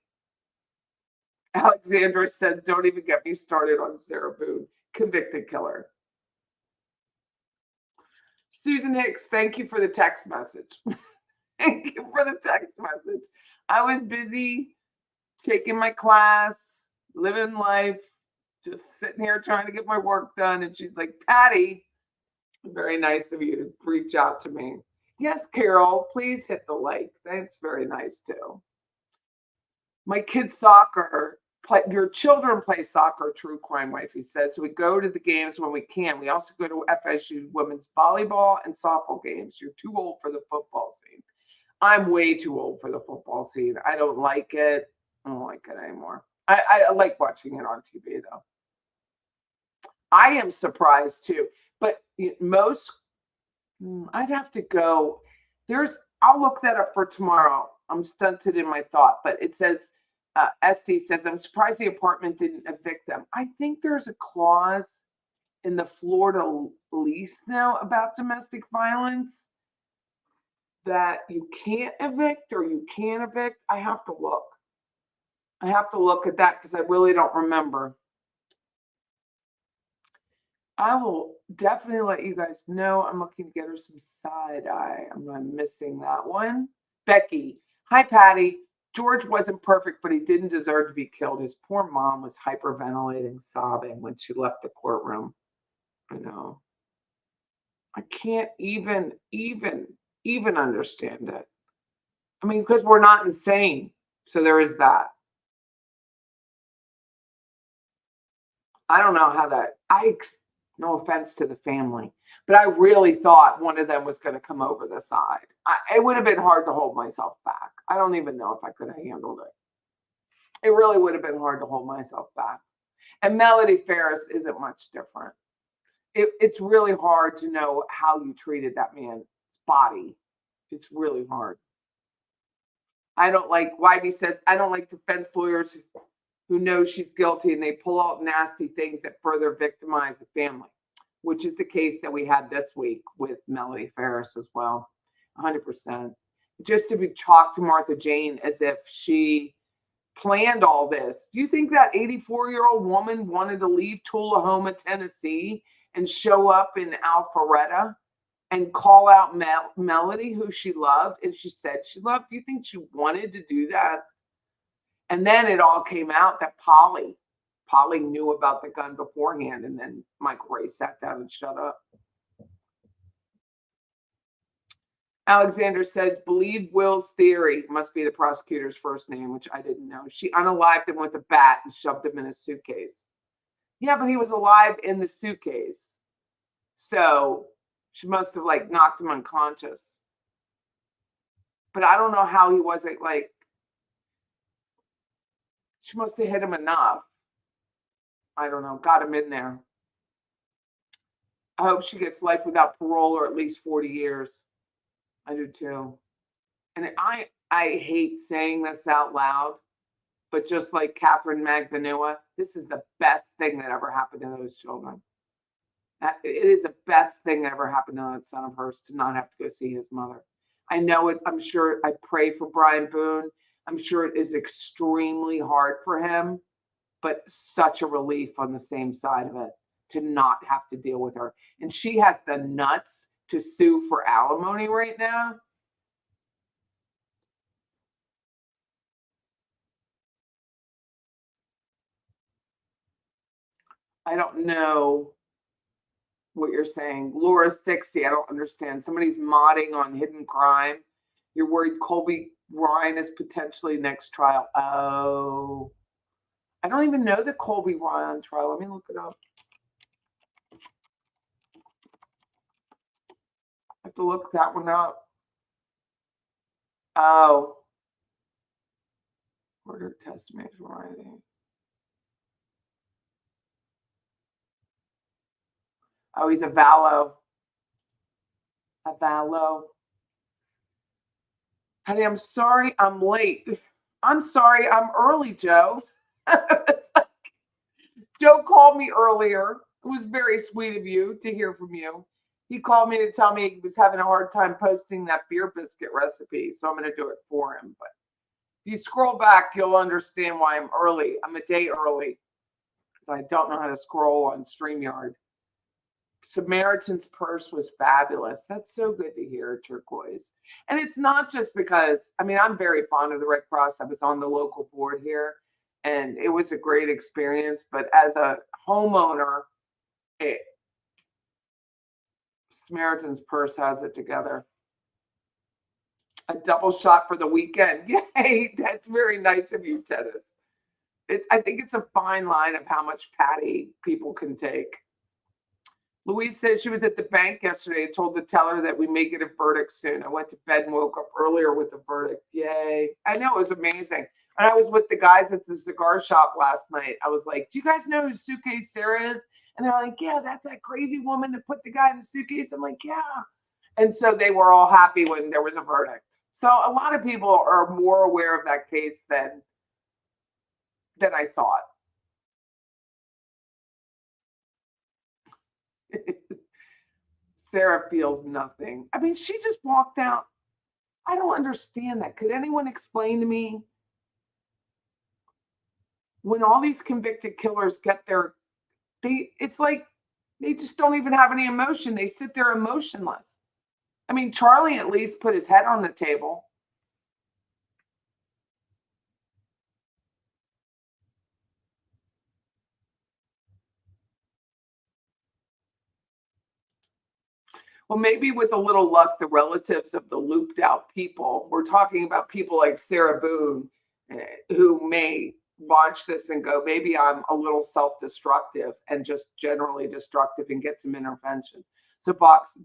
Alexandra says, don't even get me started on Sarah Boone, convicted killer. Susan Hicks, thank you for the text message. Thank you for the text message. I was busy taking my class, living life, just sitting here trying to get my work done. And she's like, Patty, very nice of you to reach out to me. Yes, Carol, please hit the like. That's very nice too. My kids' soccer, your children play soccer, true crime wife, he says. So we go to the games when we can. We also go to FSU women's volleyball and softball games. You're too old for the football scene. I'm way too old for the football scene. I don't like it. I don't like it anymore. I like watching it on TV though. I am surprised too, but most, I'd have to go. I'll look that up for tomorrow. I'm stunted in my thought, but it says, Esty says, I'm surprised the apartment didn't evict them. I think there's a clause in the Florida lease now about domestic violence that you can't evict or you can evict. I have to look. I have to look at that because I really don't remember. I will definitely let you guys know. I'm looking to get her some side eye. I'm missing that one. Becky. Hi, Patty. George wasn't perfect, but he didn't deserve to be killed. His poor mom was hyperventilating, sobbing when she left the courtroom. I know. I can't even understand it. I mean, because we're not insane. So there is that. I don't know how that, no offense to the family, but I really thought one of them was going to come over the side. It would have been hard to hold myself back. I don't even know if I could have handled it. It really would have been hard to hold myself back. And Melody Farris isn't much different. It's really hard to know how you treated that man's body. It's really hard. Whybe says, I don't like defense lawyers who know she's guilty and they pull out nasty things that further victimize the family, which is the case that we had this week with Melody Farris as well. 100%. Just to be chalked to Martha Jane as if she planned all this. Do you think that 84-year-old woman wanted to leave Tullahoma, Tennessee and show up in Alpharetta and call out Melody, who she loved, and she said she loved. Do you think she wanted to do that? And then it all came out that Polly knew about the gun beforehand, and then Michael Ray sat down and shut up. Alexander says, believe Will's theory. Must be the prosecutor's first name, which I didn't know. She unalived him with a bat and shoved him in a suitcase. Yeah, but he was alive in the suitcase. So she must have like knocked him unconscious. But I don't know how he wasn't like, she must have hit him enough. I don't know, got him in there. I hope she gets life without parole or at least 40 years. I do too. And I hate saying this out loud, but just like Catherine Magbanua, this is the best thing that ever happened to those children. It is the best thing that ever happened to that son of hers, to not have to go see his mother. I know it. I'm sure I pray for Brian Boone. I'm sure it is extremely hard for him, but such a relief on the same side of it to not have to deal with her. And she has the nuts to sue for alimony right now. I don't know what you're saying. Laura 60, I don't understand. Somebody's modding on hidden crime. You're worried Colby Ryan is potentially next trial. Oh, I don't even know the Colby Ryan trial. Let me look it up. I have to look that one up. Oh, murder testimony writing. Oh, he's a Vallow. A Vallow. Honey, I'm sorry I'm late. I'm sorry I'm early, Joe. Joe called me earlier. It was very sweet of you to hear from you. He called me to tell me he was having a hard time posting that beer biscuit recipe, so I'm going to do it for him. But if you scroll back, you'll understand why I'm early. I'm a day early because I don't know how to scroll on StreamYard. Samaritan's Purse was fabulous. That's so good to hear, Turquoise. And it's not just because, I mean, I'm very fond of the Red Cross. I was on the local board here, and it was a great experience. But as a homeowner, Samaritan's Purse has it together. A double shot for the weekend. Yay, that's very nice of you, Tennis. I think it's a fine line of how much patty people can take. Louise says she was at the bank yesterday and told the teller that we may get a verdict soon. I went to bed and woke up earlier with the verdict. Yay. I know, it was amazing. And I was with the guys at the cigar shop last night. I was like, do you guys know who Suitcase Sarah is? And they're like, yeah, that's that crazy woman that put the guy in the suitcase. I'm like, yeah. And so they were all happy when there was a verdict. So a lot of people are more aware of that case than I thought. Sarah feels nothing. I mean, she just walked out. I don't understand that. Could anyone explain to me when all these convicted killers get their, it's like they just don't even have any emotion. They sit there emotionless. I mean, Charlie at least put his head on the table. Well, maybe with a little luck, the relatives of the looped out people, we're talking about people like Sarah Boone, who may watch this and go, maybe I'm a little self-destructive and just generally destructive and get some intervention. So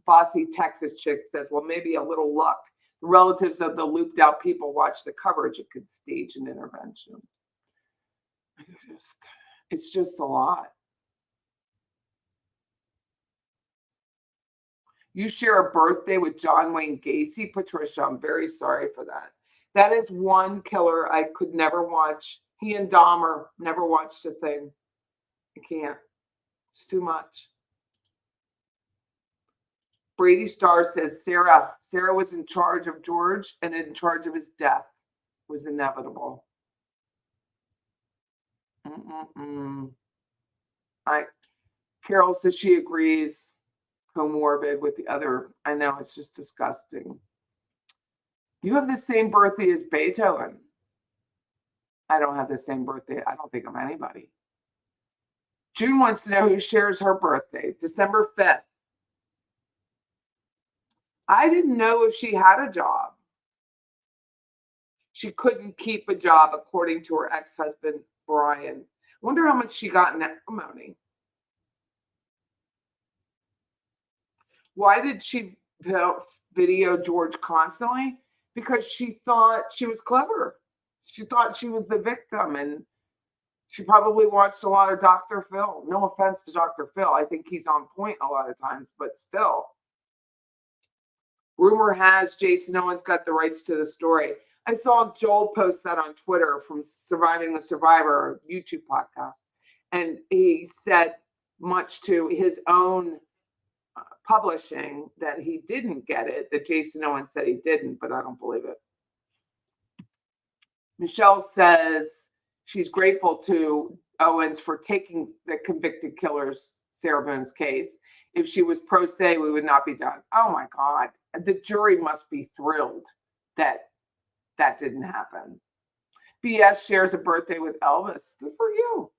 Bossy Texas Chick says, well, maybe a little luck. The relatives of the looped out people watch the coverage. It could stage an intervention. It's just a lot. You share a birthday with John Wayne Gacy, Patricia. I'm very sorry for that. That is one killer I could never watch. He and Dahmer, never watched a thing. I can't. It's too much. Brady Starr says Sarah was in charge of George and in charge of his death. It was inevitable. Carol says she agrees. Comorbid with the other. I know, it's just disgusting. You have the same birthday as Beethoven. I don't have the same birthday. I don't think of anybody. June wants to know who shares her birthday. December 5th. I didn't know if she had a job. She couldn't keep a job, according to her ex-husband, Brian. I wonder how much she got in alimony. Why did she video George constantly? Because she thought she was clever. She thought she was the victim, and she probably watched a lot of Dr. Phil. No offense to Dr. Phil. I think he's on point a lot of times, but still. Rumor has Jason Owens got the rights to the story. I saw Joel post that on Twitter from Surviving the Survivor YouTube podcast. And he said, much to his own publishing, that he didn't get it, that Jason Owens said he didn't, but I don't believe it. Michelle says she's grateful to Owens for taking the convicted killer's Sarah Boone's case. If she was pro se, we would not be done. Oh my God. The jury must be thrilled that that didn't happen. BS shares a birthday with Elvis. Good for you.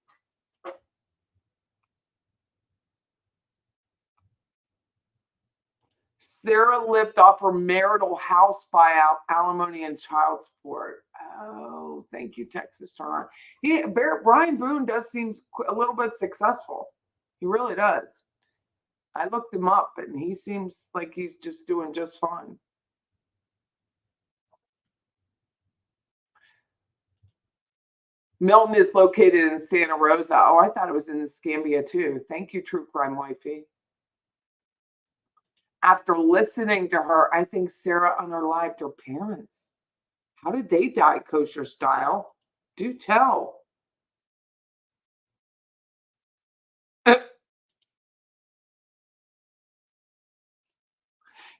Sarah lived off her marital house buyout, alimony, and child support. Oh, thank you, Texas Turner. Brian Boone does seem a little bit successful. He really does. I looked him up, and he seems like he's just doing just fine. Milton is located in Santa Rosa. Oh, I thought it was in Escambia, too. Thank you, True Crime Wifey. After listening to her, I think Sarah unalived her parents. How did they die kosher style? Do tell.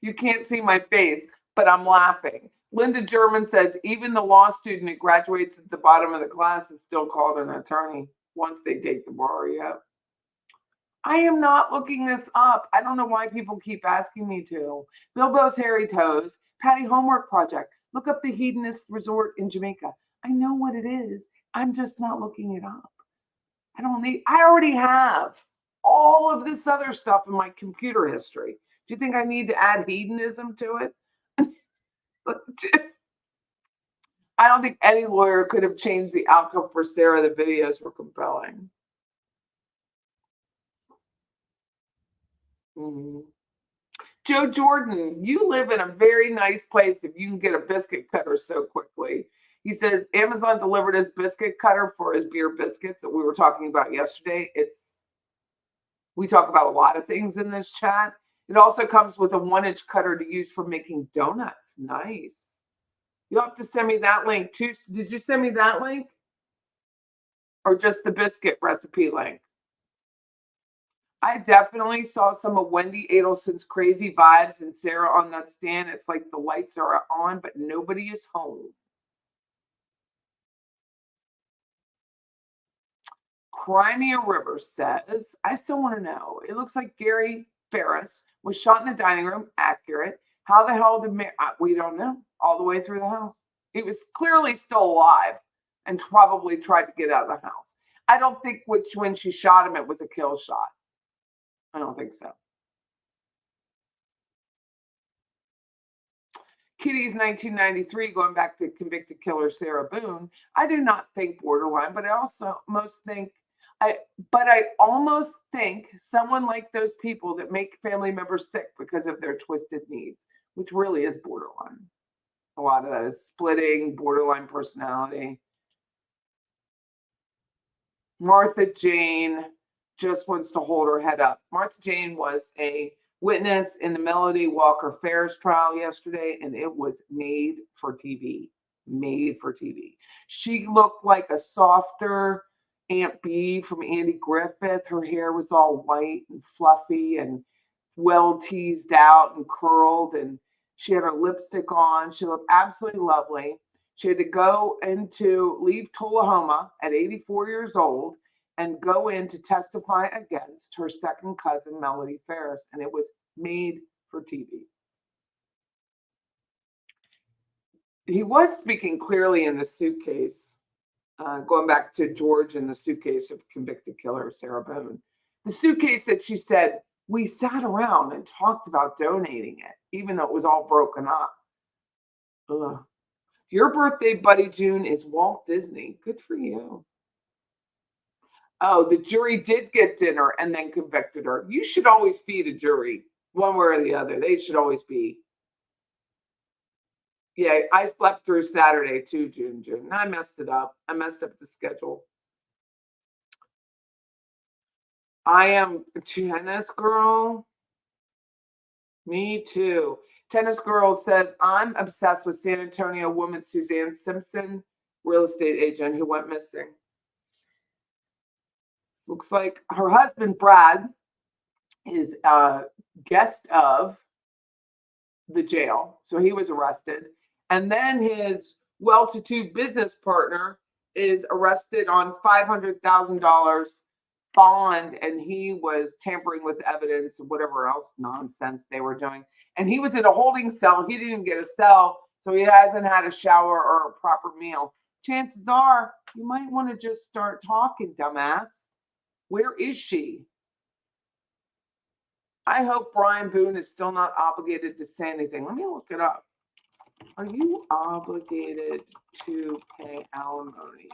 You can't see my face, but I'm laughing. Linda German says, even the law student who graduates at the bottom of the class is still called an attorney once they take the bar. Yeah. I am not looking this up. I don't know why people keep asking me to. Bilbo's Hairy Toes, Patty Homework Project. Look up the Hedonist Resort in Jamaica. I know what it is. I'm just not looking it up. I already have all of this other stuff in my computer history. Do you think I need to add hedonism to it? I don't think any lawyer could have changed the outcome for Sarah. The videos were compelling. Joe Jordan, you live in a very nice place if you can get a biscuit cutter so quickly. He says Amazon delivered his biscuit cutter for his beer biscuits that we were talking about yesterday. We talk about a lot of things in this chat. It also comes with a 1-inch cutter to use for making donuts. Nice. You'll have to send me that link too. Did you send me that link? Or just the biscuit recipe link? I definitely saw some of Wendy Adelson's crazy vibes and Sarah on that stand. It's like the lights are on, but nobody is home. Crimea River says, I still want to know. It looks like Gary Farris was shot in the dining room. Accurate. How the hell did we don't know. All the way through the house. He was clearly still alive and probably tried to get out of the house. I don't think when she shot him, it was a kill shot. I don't think so. Kitty's 1993, going back to convicted killer Sarah Boone. I do not think borderline, but I almost think someone like those people that make family members sick because of their twisted needs, which really is borderline. A lot of that is splitting, borderline personality. Martha Jane just wants to hold her head up. Martha Jane was a witness in the Melody Walker Farris trial yesterday, and it was made for TV. Made for TV. She looked like a softer Aunt B from Andy Griffith. Her hair was all white and fluffy and well teased out and curled, and she had her lipstick on. She looked absolutely lovely. She had to leave Tullahoma at 84 years old and go in to testify against her second cousin, Melody Farris, and it was made for TV. He was speaking clearly in the suitcase, going back to George and the suitcase of convicted killer Sarah Boone. The suitcase that she said, we sat around and talked about donating it, even though it was all broken up. Ugh. Your birthday, buddy, June, is Walt Disney. Good for you. Oh, the jury did get dinner and then convicted her. You should always feed a jury, one way or the other. They should always be. Yeah, I slept through Saturday too, June. I messed it up. I messed up the schedule. I am a tennis girl. Me too. Tennis girl says, I'm obsessed with San Antonio woman Suzanne Simpson, real estate agent who went missing. Looks like her husband, Brad, is a guest of the jail. So he was arrested. And then his well-to-do business partner is arrested on $500,000 bond, and he was tampering with evidence and whatever else nonsense they were doing. And he was in a holding cell. He didn't even get a cell, so he hasn't had a shower or a proper meal. Chances are you might want to just start talking, dumbass. Where is she? I hope Brian Boone is still not obligated to say anything. Let me look it up. Are you obligated to pay alimony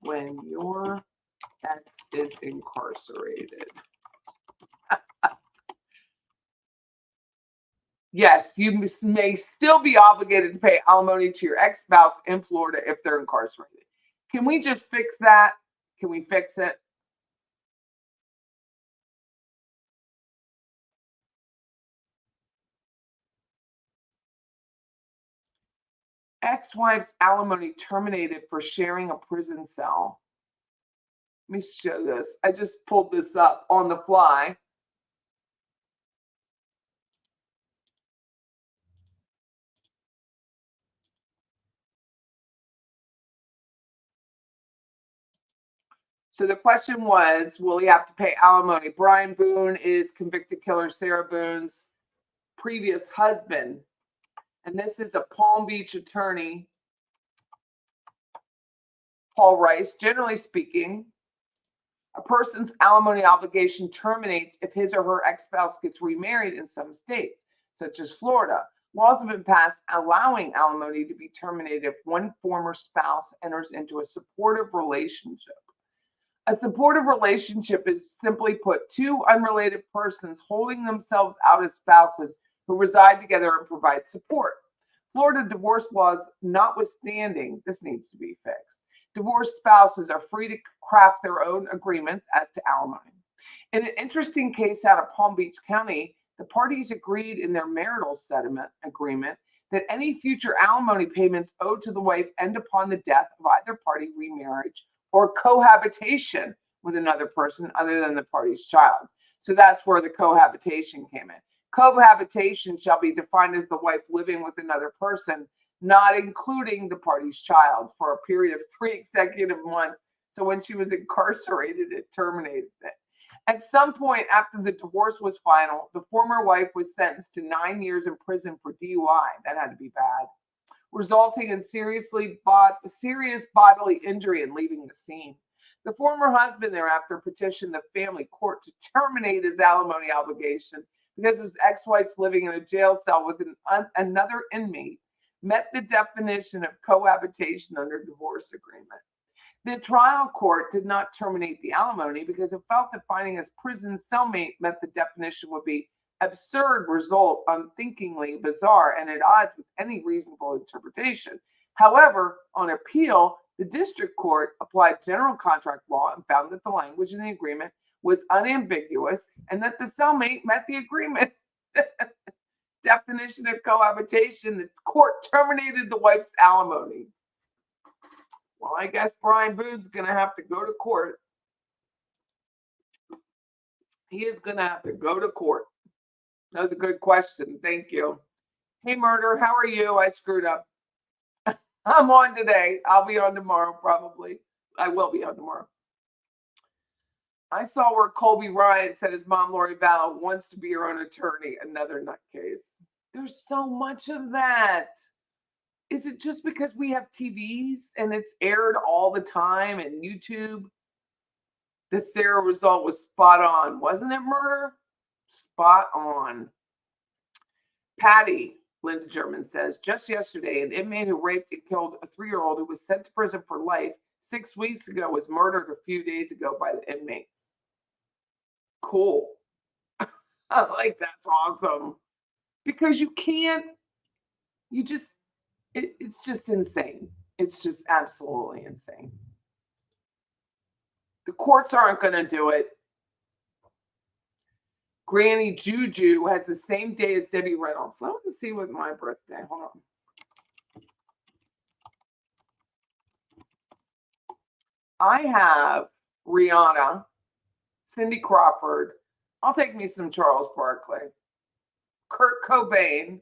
when your ex is incarcerated? Yes, you may still be obligated to pay alimony to your ex-spouse in Florida if they're incarcerated. Can we just fix that? Can we fix it? Ex-wife's alimony terminated for sharing a prison cell. Let me show this. I just pulled this up on the fly. So the question was, will he have to pay alimony? Brian Boone is convicted killer Sarah Boone's previous husband. And this is a Palm Beach attorney, Paul Rice. Generally speaking, a person's alimony obligation terminates if his or her ex-spouse gets remarried in some states, such as Florida. Laws have been passed allowing alimony to be terminated if one former spouse enters into a supportive relationship. A supportive relationship is, simply put, two unrelated persons holding themselves out as spouses who reside together and provide support. Florida divorce laws notwithstanding, this needs to be fixed. Divorced spouses are free to craft their own agreements as to alimony. In an interesting case out of Palm Beach County, the parties agreed in their marital settlement agreement that any future alimony payments owed to the wife end upon the death of either party, remarriage, or cohabitation with another person other than the party's child. So that's where the cohabitation came in. Cohabitation shall be defined as the wife living with another person, not including the party's child, for a period of 3 consecutive months. So when she was incarcerated, it terminated it. At some point after the divorce was final, the former wife was sentenced to 9 years in prison for DUI. That had to be bad, resulting in serious bodily injury and leaving the scene. The former husband thereafter petitioned the family court to terminate his alimony obligation because his ex-wife's living in a jail cell with another inmate met the definition of cohabitation under divorce agreement. The trial court did not terminate the alimony because it felt that finding his prison cellmate met the definition would be absurd result, unthinkingly bizarre, and at odds with any reasonable interpretation. However, on appeal, the district court applied general contract law and found that the language in the agreement was unambiguous and that the cellmate met the agreement definition of cohabitation. The court terminated the wife's alimony. Well, I guess Brian Boone's going to have to go to court. He is going to have to go to court. That was a good question. Thank you. Hey, Murder, how are you? I screwed up. I'm on today. I'll be on tomorrow, probably. I will be on tomorrow. I saw where Colby Ryan said his mom, Lori Vallow, wants to be her own attorney. Another nutcase. There's so much of that. Is it just because we have TVs and it's aired all the time and YouTube? The Sarah result was spot on. Wasn't it, murder? Spot on. Patty, Linda German says, just yesterday, an inmate who raped and killed a 3-year-old who was sent to prison for life 6 weeks ago was murdered a few days ago by the inmates. Cool. Like, that's awesome. Because you can't, it's just insane. It's just absolutely insane. The courts aren't going to do it. Granny Juju has the same day as Debbie Reynolds. Let me see what my birthday. Hold on. I have Rihanna, Cindy Crawford. I'll take me some Charles Barkley. Kurt Cobain.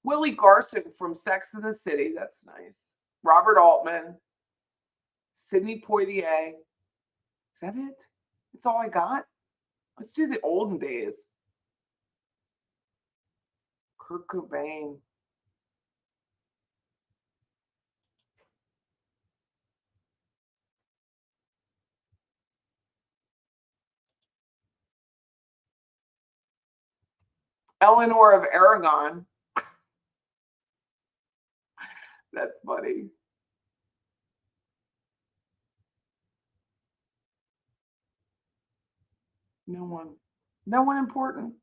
Willie Garson from Sex and the City. That's nice. Robert Altman. Sidney Poitier. Is that it? That's all I got? Let's do the olden days. Kurt Cobain. Eleanor of Aragon. That's funny. No one important.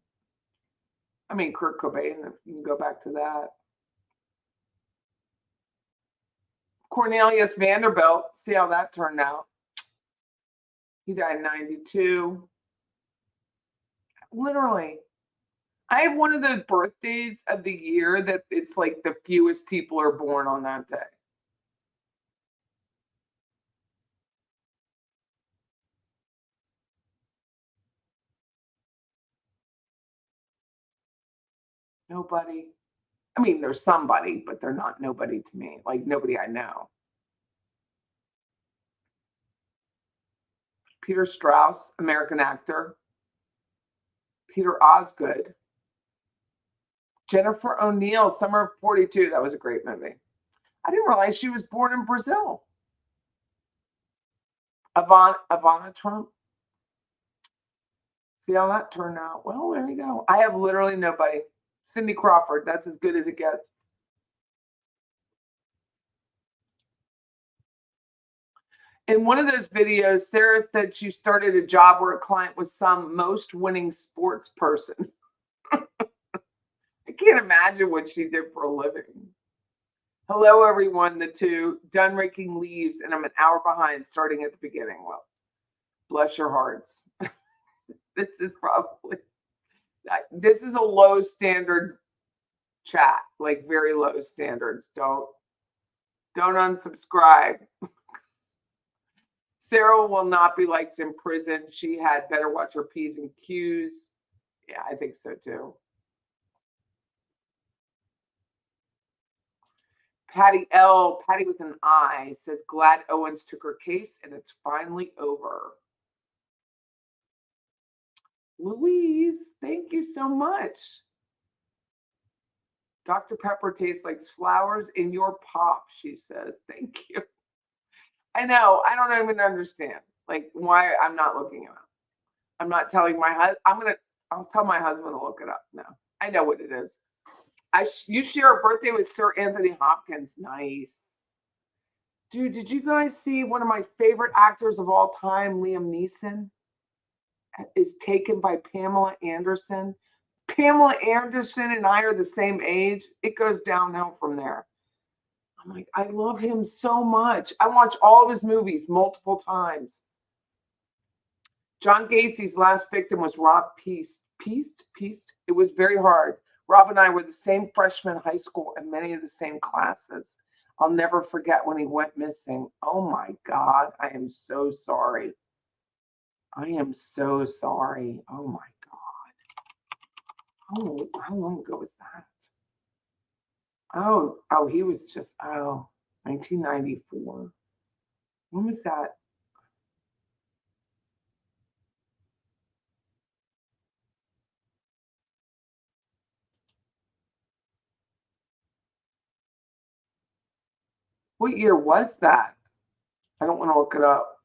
I mean, Kurt Cobain, if you can go back to that. Cornelius Vanderbilt, see how that turned out. He died in 92. Literally. I have one of those birthdays of the year that it's like the fewest people are born on that day. Nobody. I mean, there's somebody, but they're not nobody to me. Like, nobody I know. Peter Strauss, American actor. Peter Osgood. Jennifer O'Neill, Summer of 42. That was a great movie. I didn't realize she was born in Brazil. Ivana Trump. See how that turned out? Well, there you go. I have literally nobody. Cindy Crawford. That's as good as it gets. In one of those videos, Sarah said she started a job where a client was some most winning sports person. I can't imagine what she did for a living. Hello, everyone. The two done raking leaves, and I'm an hour behind, starting at the beginning. Well, bless your hearts. This is a low standard chat, like very low standards. Don't unsubscribe. Sarah will not be liked in prison. She had better watch her P's and Q's. Yeah, I think so too. Patty with an I, says, glad Owens took her case and it's finally over. Louise, thank you so much. Dr. Pepper tastes like flowers in your pop, she says. Thank you. I know. I don't even understand, like, why I'm not looking it up. I'm not telling my husband. I'll tell my husband to look it up. No, I know what it is. You share a birthday with Sir Anthony Hopkins. Nice. Dude, did you guys see one of my favorite actors of all time, Liam Neeson, is taken by Pamela Anderson? Pamela Anderson and I are the same age. It goes downhill from there. I'm like, I love him so much. I watch all of his movies multiple times. John Gacy's last victim was Rob Peast. It was very hard. Rob and I were the same freshman in high school and many of the same classes. I'll never forget when he went missing. Oh my God, I am so sorry. I am so sorry. Oh my God. Oh, how long ago was that? Oh, he was just, 1994. When was that? What year was that? I don't want to look it up.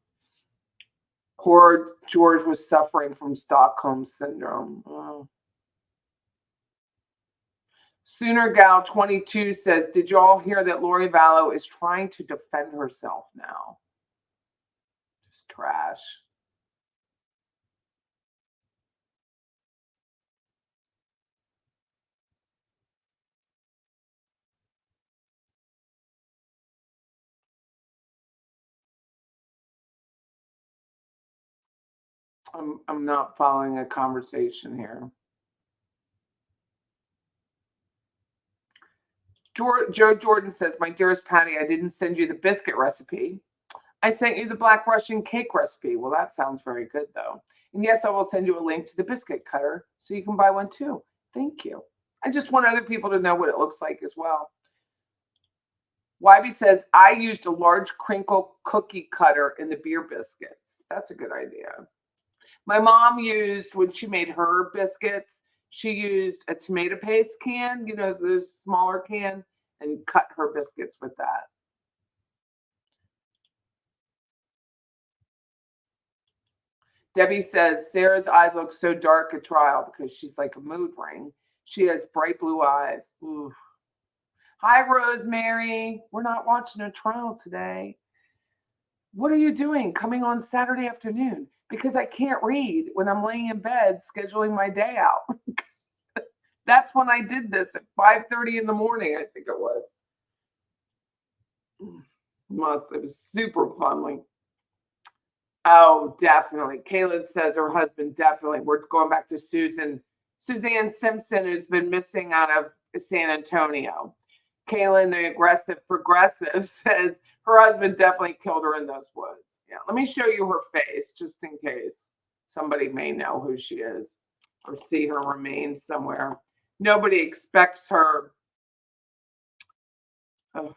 Poor George was suffering from Stockholm Syndrome. Oh. Sooner Gal 22 says, did you all hear that Lori Vallow is trying to defend herself now? Just trash. I'm not following a conversation here. Joe Jordan says, my dearest Patty, I didn't send you the biscuit recipe. I sent you the Black Russian cake recipe. Well, that sounds very good, though. And yes, I will send you a link to the biscuit cutter so you can buy one, too. Thank you. I just want other people to know what it looks like as well. Whybe says, I used a large crinkle cookie cutter in the beer biscuits. That's a good idea. My mom used, when she made her biscuits, she used a tomato paste can, you know, the smaller can, and cut her biscuits with that. Debbie says, Sarah's eyes look so dark at trial because she's like a mood ring. She has bright blue eyes. Ooh. Hi, Rosemary. We're not watching a trial today. What are you doing coming on Saturday afternoon? Because I can't read when I'm laying in bed scheduling my day out. That's when I did this at 5:30 in the morning, I think it was. It was super fun. Oh, definitely. Kaylin says her husband, definitely. We're going back to Suzanne Simpson, who's been missing out of San Antonio. Kaylin, the aggressive progressive, says her husband definitely killed her in those woods. Yeah, let me show you her face just in case somebody may know who she is or see her remains somewhere. Nobody expects her. Oh.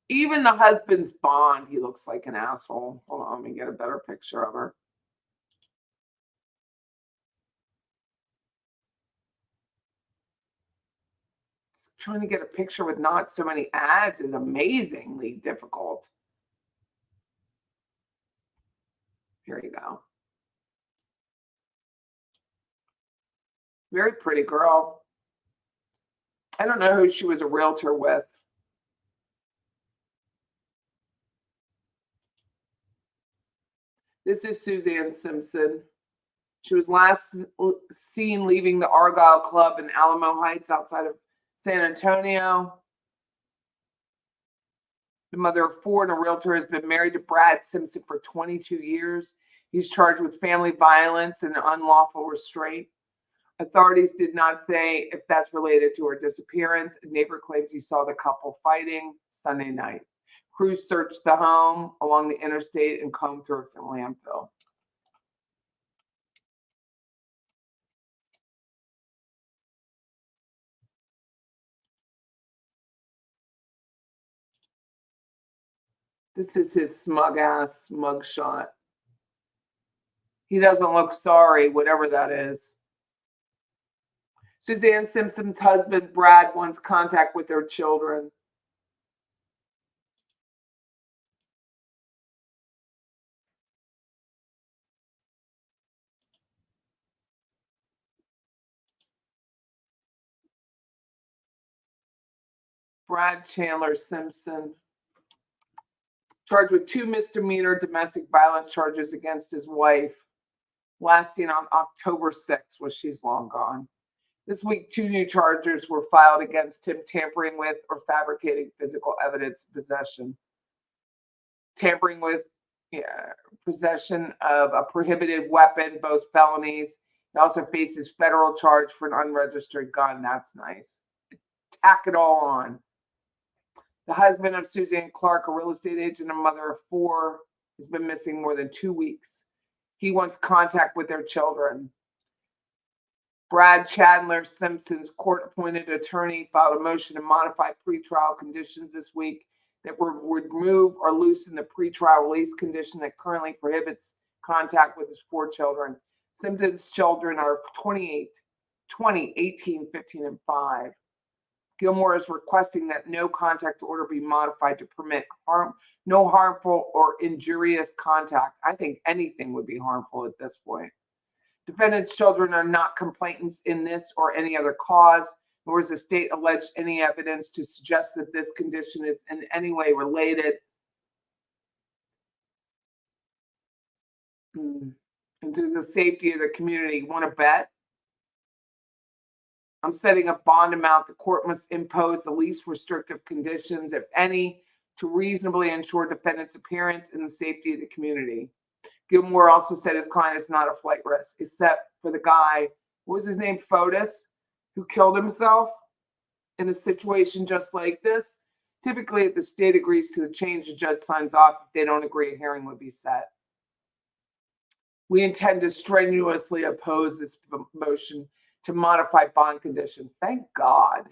Even the husband's Bond, he looks like an asshole. Hold on, let me get a better picture of her. Trying to get a picture with not so many ads is amazingly difficult. Here you go. Very pretty girl. I don't know who she was a realtor with. This is Suzanne Simpson. She was last seen leaving the Argyle Club in Alamo Heights outside of San Antonio. The mother of four and a realtor, has been married to Brad Simpson for 22 years. He's charged with family violence and unlawful restraint. Authorities did not say if that's related to her disappearance. A neighbor claims he saw the couple fighting Sunday night. Crews searched the home along the interstate and combed through a landfill. This is his smug-ass mugshot. He doesn't look sorry, whatever that is. Suzanne Simpson's husband, Brad, wants contact with their children. Brad Chandler Simpson, charged with 2 misdemeanor domestic violence charges against his wife, lasting on October 6th, well, she's long gone. This week, 2 new charges were filed against him: tampering with or fabricating physical evidence possession. Tampering with, possession of a prohibited weapon, both felonies. He also faces federal charge for an unregistered gun. That's nice. Tack it all on. The husband of Suzanne Clark, a real estate agent and mother of 4, has been missing more than 2 weeks. He wants contact with their children. Brad Chandler Simpson's court-appointed attorney filed a motion to modify pretrial conditions this week that would remove or loosen the pretrial release condition that currently prohibits contact with his 4 children. Simpson's children are 20, 18, 15, and 5. Gilmore is requesting that no contact order be modified to permit no harmful or injurious contact. I think anything would be harmful at this point. Defendant's children are not complainants in this or any other cause, nor has the state alleged any evidence to suggest that this condition is in any way related to the safety of the community. Want to bet? I'm setting a bond amount. The court must impose the least restrictive conditions, if any, to reasonably ensure defendant's appearance and the safety of the community. Gilmore also said his client is not a flight risk, except for the guy, what was his name, Fotis, who killed himself in a situation just like this. Typically, if the state agrees to the change, the judge signs off. If they don't agree, a hearing would be set. We intend to strenuously oppose this motion to modify bond conditions. Thank God.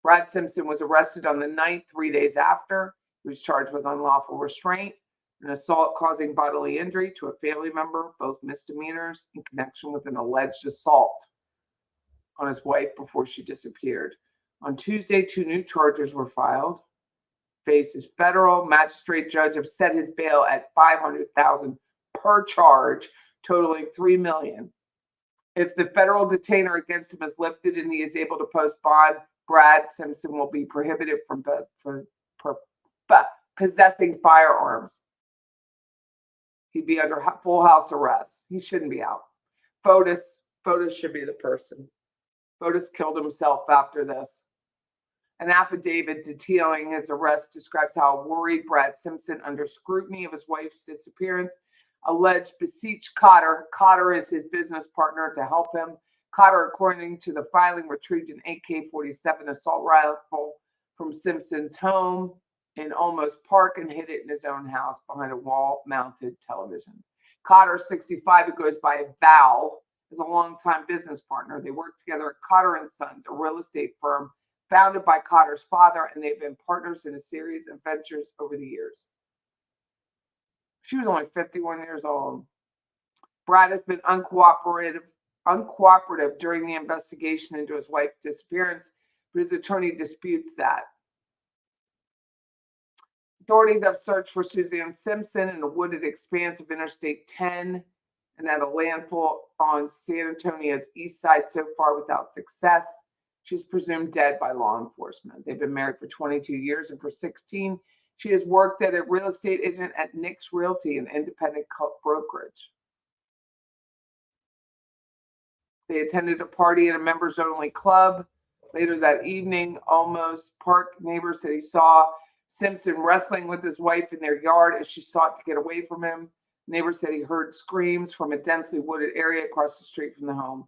Brad Simpson was arrested on the 9th, 3 days after. He was charged with unlawful restraint and assault causing bodily injury to a family member, both misdemeanors in connection with an alleged assault on his wife before she disappeared. On Tuesday, 2 new charges were filed. Faces federal magistrate judge have set his bail at $500,000 per charge, totaling $3 million. If the federal detainer against him is lifted and he is able to post bond, Brad Simpson will be prohibited from possessing firearms. He'd be under full house arrest. He shouldn't be out. Fotis should be the person. Fotis killed himself after this. An affidavit detailing his arrest describes how worried Brad Simpson, under scrutiny of his wife's disappearance, alleged beseeched Cotter. Cotter is his business partner to help him. Cotter, according to the filing, retrieved an AK-47 assault rifle from Simpson's home in Olmos Park and hid it in his own house behind a wall-mounted television. Cotter, 65, who goes by Val, is a longtime business partner. They work together at Cotter & Sons, a real estate firm founded by Cotter's father, and they've been partners in a series of ventures over the years. She was only 51 years old. Brad has been uncooperative during the investigation into his wife's disappearance, but his attorney disputes that. Authorities have searched for Suzanne Simpson in a wooded expanse of Interstate 10 and at a landfill on San Antonio's east side so far without success. She's presumed dead by law enforcement. They've been married for 22 years, and for 16, she has worked as a real estate agent at Nick's Realty, an independent brokerage. They attended a party at a members-only club. Later that evening, Olmos Park neighbors said he saw Simpson wrestling with his wife in their yard as she sought to get away from him. Neighbors said he heard screams from a densely wooded area across the street from the home.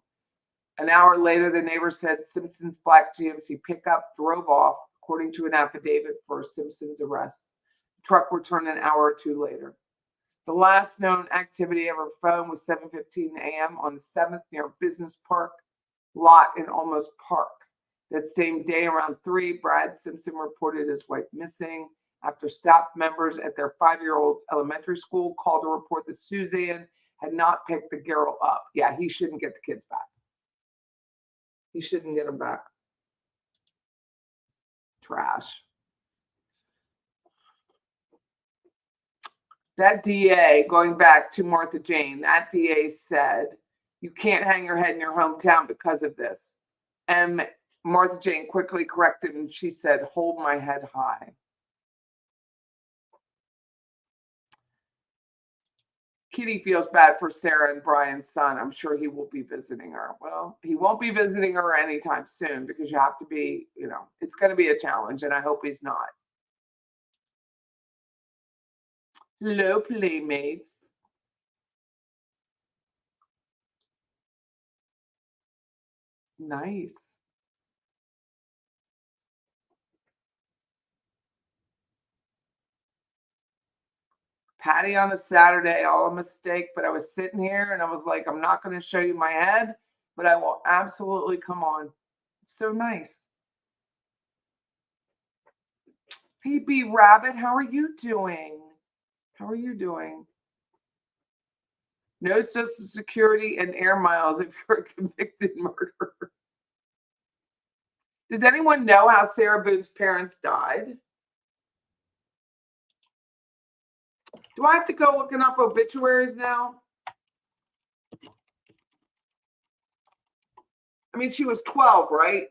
An hour later, the neighbor said Simpson's black GMC pickup drove off, according to an affidavit for Simpson's arrest. The truck returned an hour or two later. The last known activity of her phone was 7:15 a.m. on the 7th near Business Park lot in Olmos Park. That same day around 3, Brad Simpson reported his wife missing after staff members at their 5-year-old's elementary school called to report that Suzanne had not picked the girl up. Yeah, he shouldn't get the kids back. He shouldn't get them back. Trash. That DA, going back to Martha Jane, that DA said, you can't hang your head in your hometown because of this. And Martha Jane quickly corrected and she said, hold my head high. Kitty feels bad for Sarah and Brian's son. I'm sure he will be visiting her. Well, he won't be visiting her anytime soon because you have to be, it's going to be a challenge, and I hope he's not. Hello, playmates. Nice. Patty on a Saturday, all a mistake, but I was sitting here and I was like, I'm not going to show you my head, but I will absolutely come on. It's so nice. PB Rabbit, how are you doing? How are you doing? No Social Security and air miles if you're a convicted murderer. Does anyone know how Sarah Boone's parents died? Do I have to go looking up obituaries now? I mean, she was 12, right?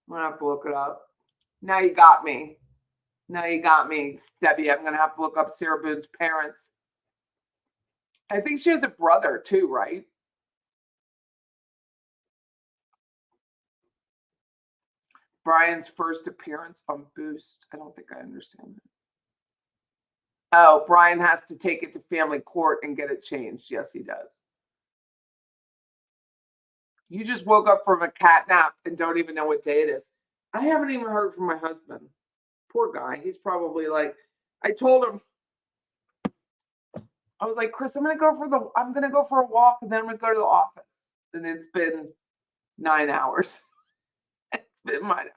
I'm going to have to look it up. Now you got me. Now you got me, Debbie. I'm going to have to look up Sarah Boone's parents. I think she has a brother too, right? Brian's first appearance on Boost. I don't think I understand that. Oh, Brian has to take it to family court and get it changed. Yes, he does. You just woke up from a cat nap and don't even know what day it is. I haven't even heard from my husband. Poor guy. He's probably like, I told him, I was like, Chris, I'm gonna go for a walk and then I'm gonna go to the office. And it's been 9 hours. It's been 9 hours.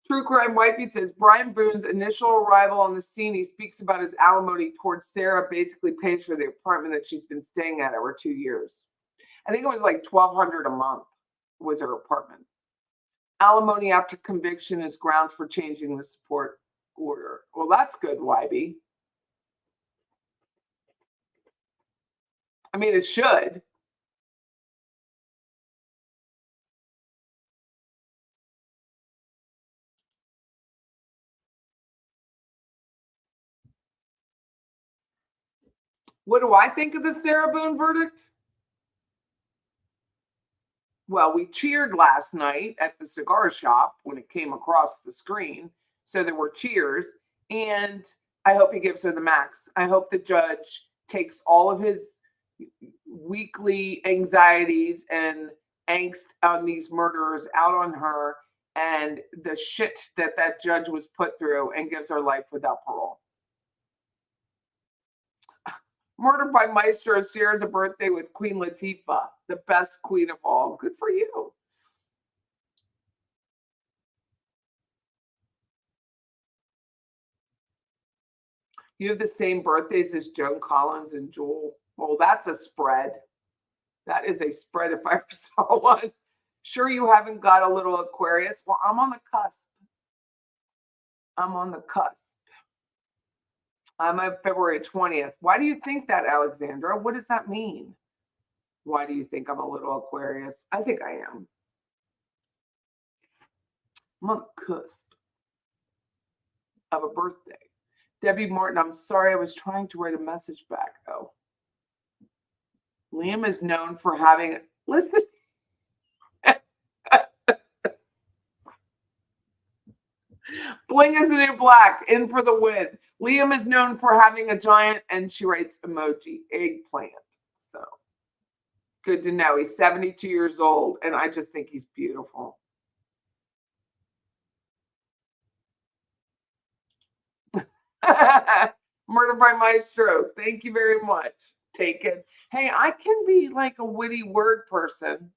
True Crime Whybe says Brian Boone's initial arrival on the scene, he speaks about his alimony towards Sarah, basically pays for the apartment that she's been staying at over 2 years. I think it was like $1,200 a month was her apartment. Alimony after conviction is grounds for changing the support order. Well, that's good, Whybe. I mean, it should. What do I think of the Sarah Boone verdict? Well, we cheered last night at the cigar shop when it came across the screen. So there were cheers. And I hope he gives her the max. I hope the judge takes all of his weekly anxieties and angst on these murderers out on her and the shit that judge was put through and gives her life without parole. Murder by Maestro shares a birthday with Queen Latifah, the best queen of all. Good for you. You have the same birthdays as Joan Collins and Jewel. Well, that's a spread. That is a spread if I ever saw one. Sure, you haven't got a little Aquarius? Well, I'm on the cusp. I'm on the cusp. I'm on February 20th. Why do you think that, Alexandra? What does that mean? Why do you think I'm a little Aquarius? I think I am. I'm on the cusp of a birthday. Debbie Martin, I'm sorry, I was trying to write a message back. Oh. Liam is known for having, listen. Bling is a new black, in for the win. Liam is known for having a giant, and she writes emoji, eggplant. So good to know. He's 72 years old, and I just think he's beautiful. Murder by Maestro. Thank you very much. Take it. Hey, I can be like a witty word person.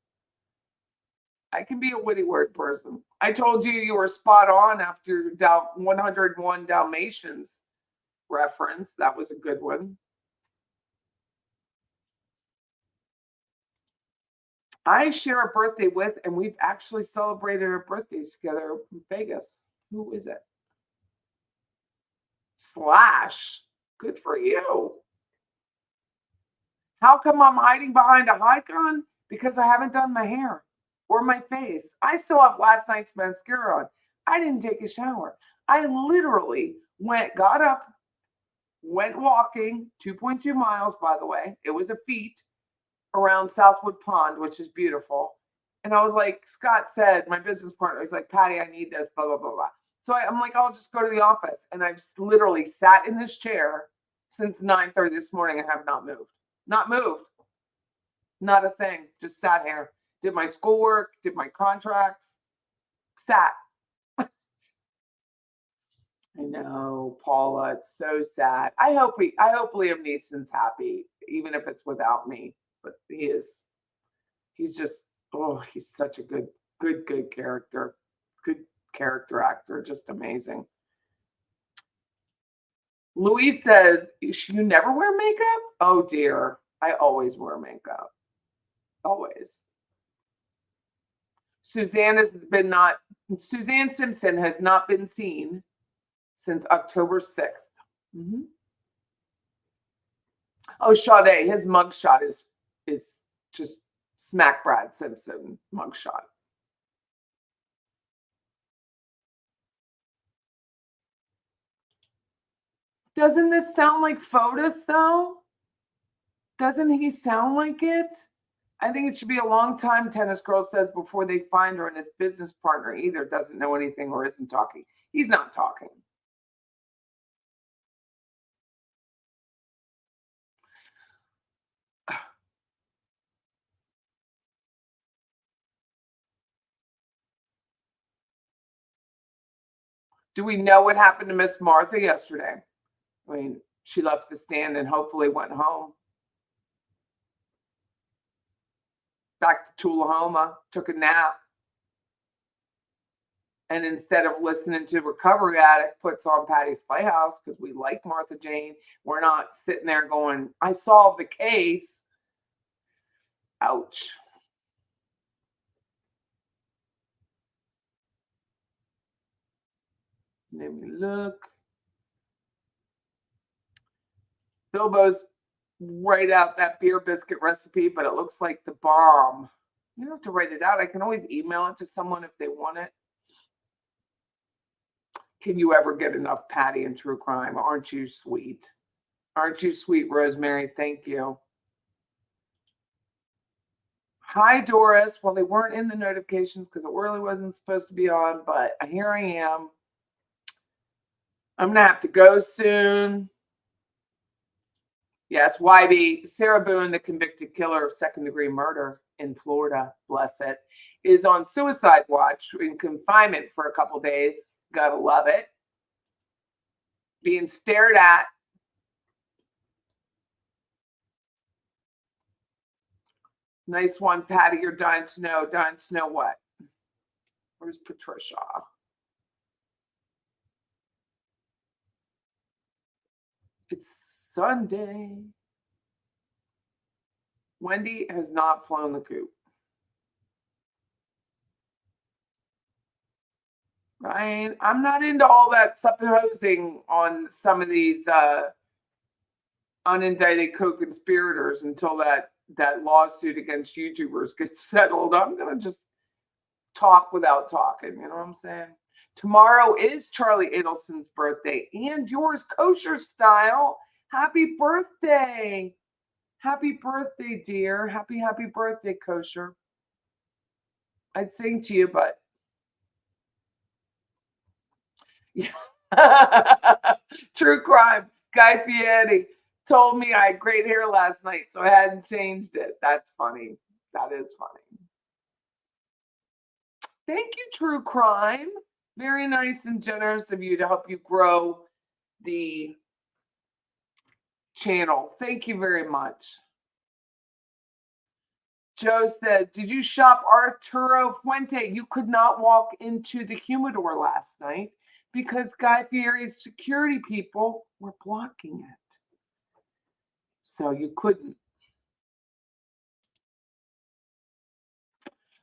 I can be a witty word person. I told you were spot on after 101 Dalmatians reference. That was a good one. I share a birthday with, and we've actually celebrated our birthdays together in Vegas. Who is it? Slash. Good for you. How come I'm hiding behind a high gun? Because I haven't done my hair or my face. I still have last night's mascara on. I didn't take a shower. I literally got up, went walking, 2.2 miles, by the way. It was a feat around Southwood Pond, which is beautiful. And I was like, Scott said, my business partner, he's like, Patty, I need this, blah, blah, blah, blah. So I'm like, I'll just go to the office. And I've literally sat in this chair since 9:30 this morning and have not moved. Not moved. Not a thing. Just sat here. Did my schoolwork, did my contracts, sat. I know, Paula. It's so sad. I hope Liam Neeson's happy, even if it's without me. But he's just, he's such a good character. Good character actor. Just amazing. Louise says, you never wear makeup? Oh dear. I always wear makeup. Always. Suzanne Simpson has not been seen since October 6th. Mm-hmm. Oh, Sade, his mugshot is just smack Brad Simpson mugshot. Doesn't this sound like Fotis, though? Doesn't he sound like it? I think it should be a long time, Tennis Girl says, before they find her, and his business partner either doesn't know anything or isn't talking. He's not talking. Do we know what happened to Miss Martha yesterday? I mean, she left the stand and hopefully went home. Back to Tullahoma, took a nap. And instead of listening to Recovery Addict, puts on Patty's Playhouse because we like Martha Jane. We're not sitting there going, I solved the case. Ouch. Let me look. Bilbo's write out that beer biscuit recipe, but it looks like the bomb. You don't have to write it out. I can always email it to someone if they want it. Can you ever get enough Patty and true crime? Aren't you sweet? Aren't you sweet, Rosemary? Thank you. Hi, Doris. Well, they weren't in the notifications because it really wasn't supposed to be on, but here I am. I'm going to have to go soon. Yes, Whybe, Sarah Boone, the convicted killer of second-degree murder in Florida, bless it, is on suicide watch in confinement for a couple days. Gotta love it. Being stared at. Nice one, Patty. You're dying to know. Dying to know what? Where's Patricia? It's Sunday. Wendy has not flown the coop. Right? I'm not into all that supposing on some of these unindicted co-conspirators until that lawsuit against YouTubers gets settled. I'm going to just talk without talking. You know what I'm saying? Tomorrow is Charlie Adelson's birthday and yours, Kosher Style. Happy birthday. Happy birthday, dear. Happy birthday, Kosher. I'd sing to you, but yeah. True crime. Guy Fieri told me I had great hair last night, so I hadn't changed it. That's funny. That is funny. Thank you, True Crime. Very nice and generous of you to help you grow the channel. Thank you very much. Joe said, did you shop Arturo Fuente? You could not walk into the humidor last night because Guy Fieri's security people were blocking it. So you couldn't.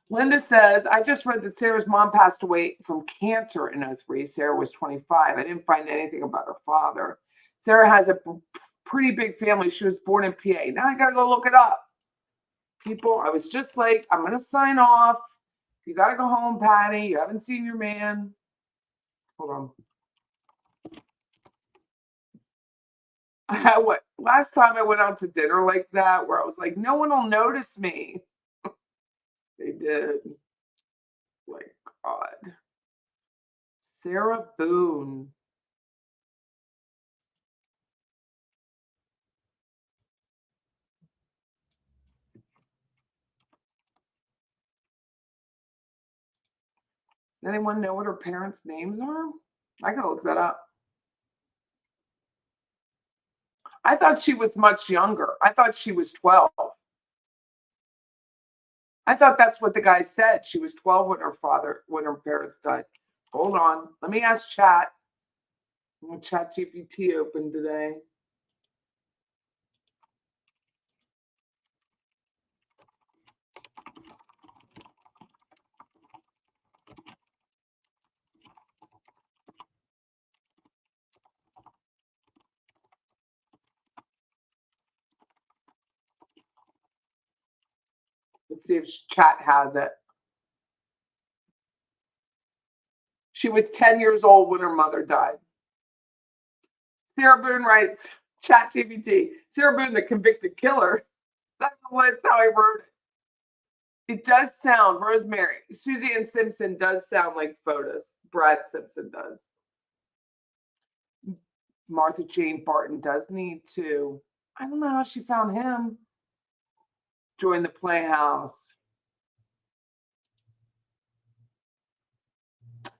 Linda says, I just read that Sarah's mom passed away from cancer in 2003. Sarah was 25. I didn't find anything about her father. Sarah has a pretty big family. She was born in PA. Now I got to go look it up. People, I was just like, I'm going to sign off. You got to go home, Patty. You haven't seen your man. Hold on. Last time I went out to dinner like that, where I was like, no one will notice me. They did. My God. Sarah Boone. Does anyone know what her parents' names are? I gotta look that up. I thought she was much younger. I thought she was 12. I thought that's what the guy said. She was 12 when her parents died. Hold on. Let me ask chat. ChatGPT open today. Let's see if chat has it. She was 10 years old when her mother died. Sarah Boone writes, ChatGPT, Sarah Boone, the convicted killer. That's how I wrote it. It does sound, Rosemary, Susie and Simpson does sound like photos. Brad Simpson does. Martha Jane Barton does need to, I don't know how she found him. Join the Playhouse.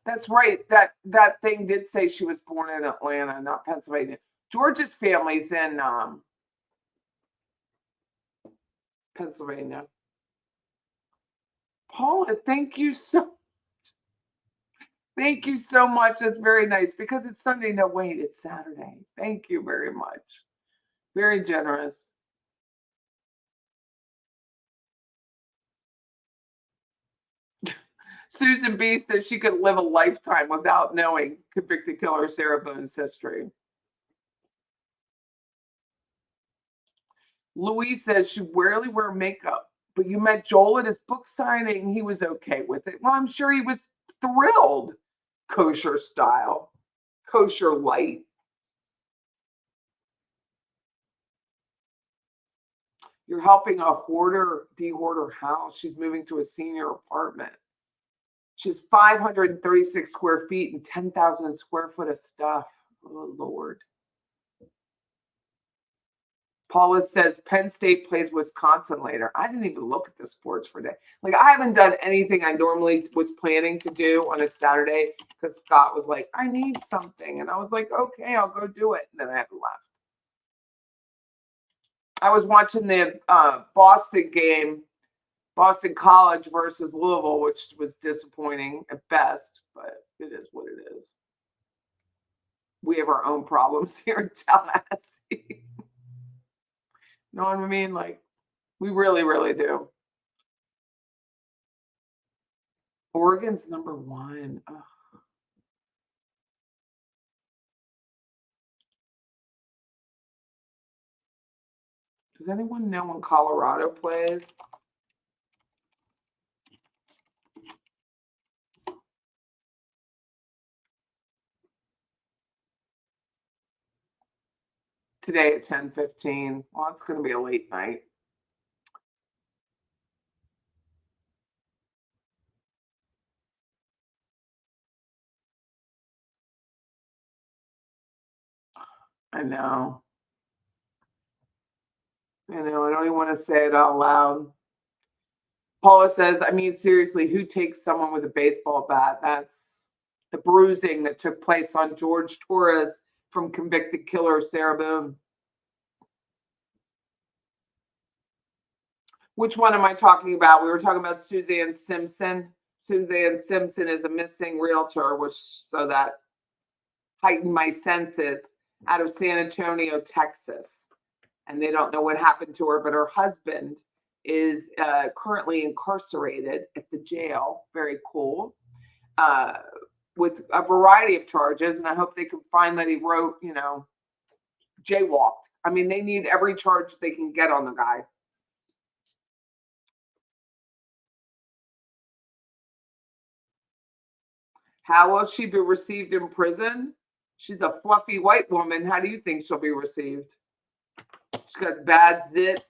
That's right. That thing did say she was born in Atlanta, not Pennsylvania. George's family's in Pennsylvania. Paula, thank you so much. That's very nice because it's Sunday. No, wait, it's Saturday. Thank you very much. Very generous. Susan B says she could live a lifetime without knowing convicted killer Sarah Boone's history. Louise says she rarely wear makeup, but you met Joel at his book signing. He was okay with it. Well, I'm sure he was thrilled. Kosher style, kosher light. You're helping a de-hoarder house. She's moving to a senior apartment. She's 536 square feet and 10,000 square foot of stuff. Oh, Lord. Paula says Penn State plays Wisconsin later. I didn't even look at the sports for today. Like, I haven't done anything I normally was planning to do on a Saturday because Scott was like, I need something. And I was like, okay, I'll go do it. And then I haven't left. I was watching the Boston game, Boston College versus Louisville, which was disappointing at best, but it is what it is. We have our own problems here in Tallahassee. You know what I mean? Like, we really, really do. Oregon's number 1. Ugh. Does anyone know when Colorado plays? Today at 10:15. Well, it's going to be a late night. I know. I don't even want to say it out loud. Paula says, I mean, seriously, who takes someone with a baseball bat? That's the bruising that took place on George Torres from convicted killer Sarah Boone. Which one am I talking about? We were talking about Suzanne Simpson. Suzanne Simpson is a missing realtor, so that heightened my senses, out of San Antonio, Texas. And they don't know what happened to her, but her husband is currently incarcerated at the jail. Very cool. With a variety of charges. And I hope they can find that he wrote, jaywalked. I mean, they need every charge they can get on the guy. How will she be received in prison? She's a fluffy white woman. How do you think she'll be received? She's got bad zits.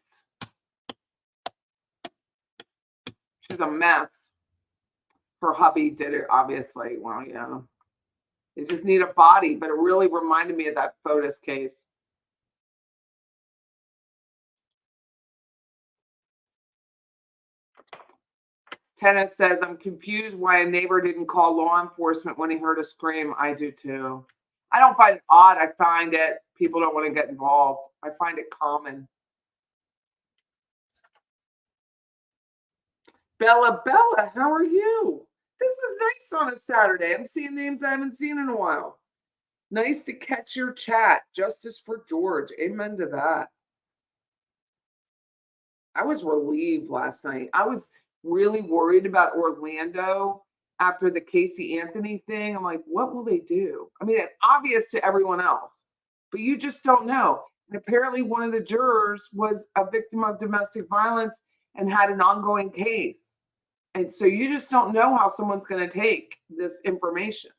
She's a mess. Her hubby did it, obviously. Well, yeah. They just need a body, but it really reminded me of that Fotis case. Tennis says, I'm confused why a neighbor didn't call law enforcement when he heard a scream. I do too. I don't find it odd. I find it, people don't want to get involved. I find it common. Bella, how are you? This is nice on a Saturday. I'm seeing names I haven't seen in a while. Nice to catch your chat. Justice for George. Amen to that. I was relieved last night. I was really worried about Orlando after the Casey Anthony thing. I'm like, what will they do? I mean, it's obvious to everyone else, but you just don't know. And apparently one of the jurors was a victim of domestic violence, and had an ongoing case. And so you just don't know how someone's going to take this information.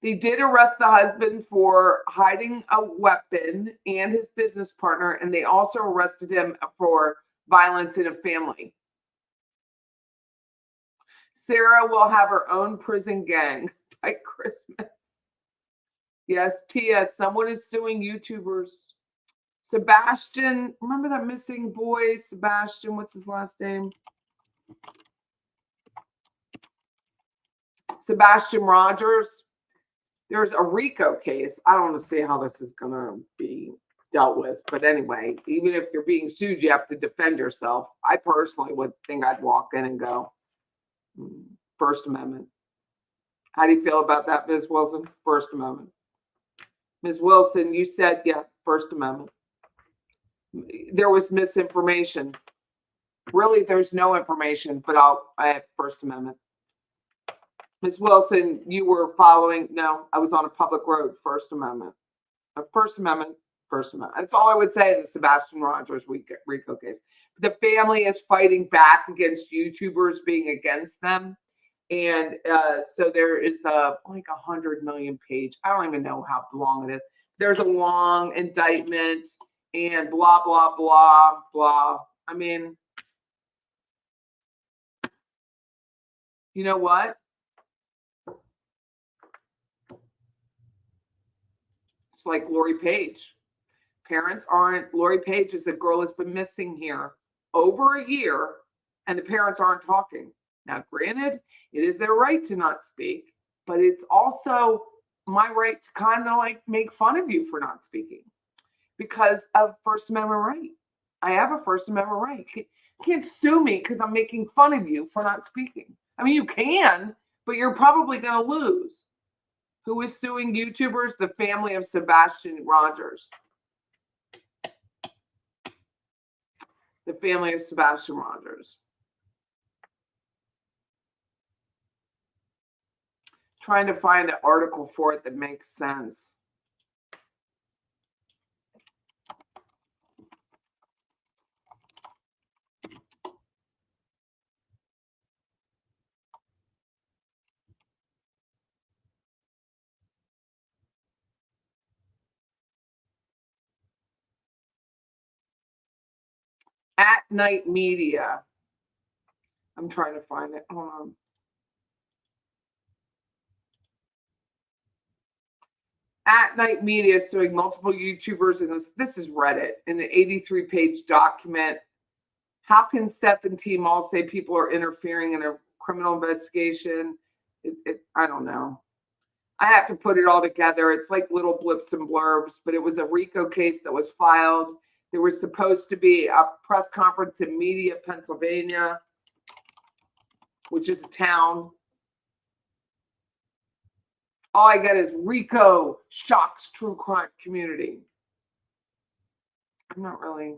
They did arrest the husband for hiding a weapon and his business partner, and they also arrested him for violence in a family. Sarah will have her own prison gang by Christmas. Yes, Tia, someone is suing YouTubers. Sebastian, remember that missing boy, Sebastian, what's his last name? Sebastian Rogers. There's a RICO case. I don't want to see how this is going to be dealt with. But anyway, even if you're being sued, you have to defend yourself. I personally would think I'd walk in and go, First Amendment. How do you feel about that, Ms. Wilson? First Amendment. Ms. Wilson, you said, yeah, First Amendment. There was misinformation. Really, there's no information, but I have First Amendment. Ms. Wilson, you were following, no, I was on a public road, First Amendment. First Amendment, First Amendment. That's all I would say in the Sebastian Rogers RICO case. The family is fighting back against YouTubers being against them. And so there is like 100 million page. I don't even know how long it is. There's a long indictment and blah, blah, blah, blah. I mean, you know what? It's like Lori Page. Parents aren't, Lori Page is a girl that's been missing here over a year, and the parents aren't talking. Now, granted, it is their right to not speak, but it's also my right to kind of like make fun of you for not speaking because of First Amendment right. I have a First Amendment right. You can't sue me because I'm making fun of you for not speaking. I mean, you can, but you're probably going to lose. Who is suing YouTubers? The family of Sebastian Rogers. The family of Sebastian Rogers. Trying to find an article for it that makes sense. At Night Media. I'm trying to find it. Hold on. At Night Media is suing multiple YouTubers, and this is Reddit in an 83-page document. How can Seth and team all say people are interfering in a criminal investigation? I don't know. I have to put it all together. It's like little blips and blurbs, but it was a RICO case that was filed. There was supposed to be a press conference in Media, Pennsylvania, which is a town. All I get is RICO shocks true crime community. I'm not really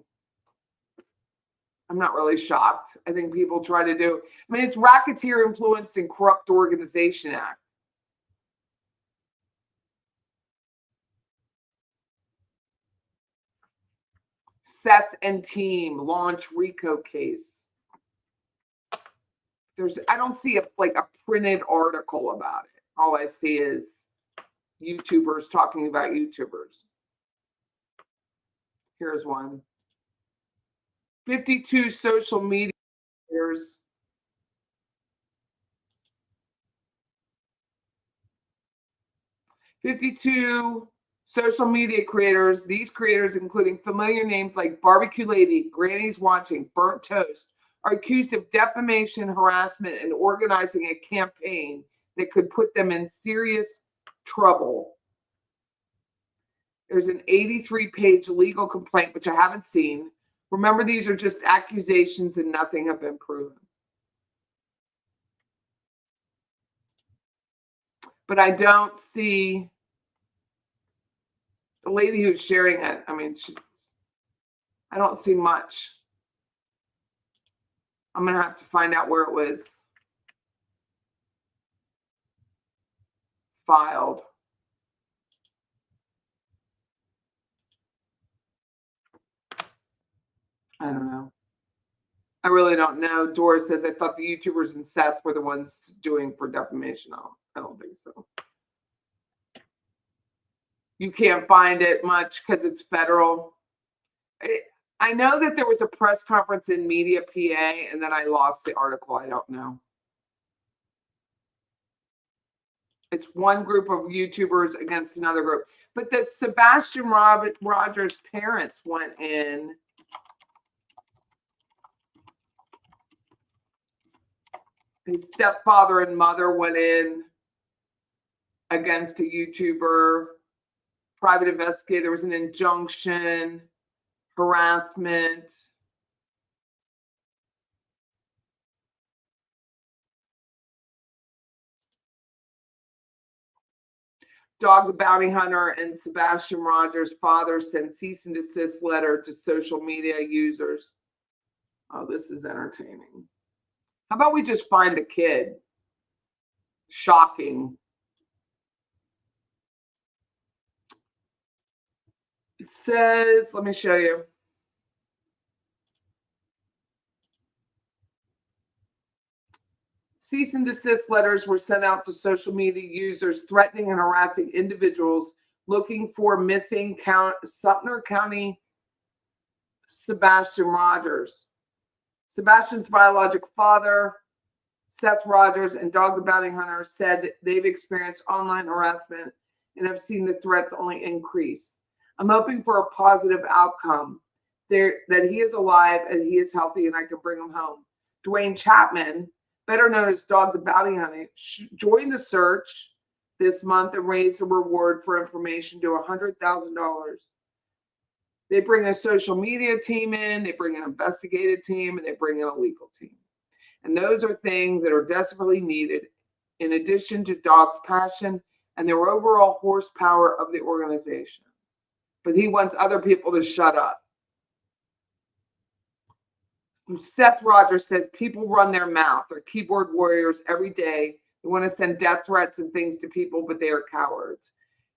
shocked. I think people try to do, I mean, it's Racketeer Influenced and Corrupt Organization Act. Seth and team launch RICO case. I don't see a printed article about it. All I see is YouTubers talking about YouTubers. Here's one. 52 social media creators. Social media creators. These creators, including familiar names like Barbecue Lady, Granny's Watching, Burnt Toast, are accused of defamation, harassment, and organizing a campaign that could put them in serious trouble. There's an 83-page legal complaint, which I haven't seen. Remember, these are just accusations and nothing have been proven. But I don't see the lady who's sharing it. I mean, I don't see much. I'm going to have to find out where it was filed. I really don't know. Doris says, I thought the YouTubers and Seth were the ones doing for defamation. No, I don't think so. You can't find it much because it's federal. I know that there was a press conference in Media PA, and then I lost the article. I don't know. It's one group of YouTubers against another group. But the Sebastian Rogers parents went in. His stepfather and mother went in against a YouTuber. Private investigator. There was an injunction, harassment. Dog the Bounty Hunter and Sebastian Rogers' father sent cease and desist letter to social media users. Oh, this is entertaining. How about we just find the kid? Shocking. It says, let me show you. Cease and desist letters were sent out to social media users threatening and harassing individuals looking for missing Sumner County Sebastian Rogers. Sebastian's biological father, Seth Rogers, and Dog the Bounty Hunter said they've experienced online harassment and have seen the threats only increase. I'm hoping for a positive outcome, that he is alive and he is healthy and I can bring him home. Dwayne Chapman, better known as Dog the Bounty Hunter, joined the search this month and raised a reward for information to $100,000. They bring a social media team in, they bring an investigative team, and they bring in a legal team. And those are things that are desperately needed in addition to Dog's passion and their overall horsepower of the organization. But he wants other people to shut up. Seth Rogers says people run their mouth. They're keyboard warriors every day. They want to send death threats and things to people, but they are cowards.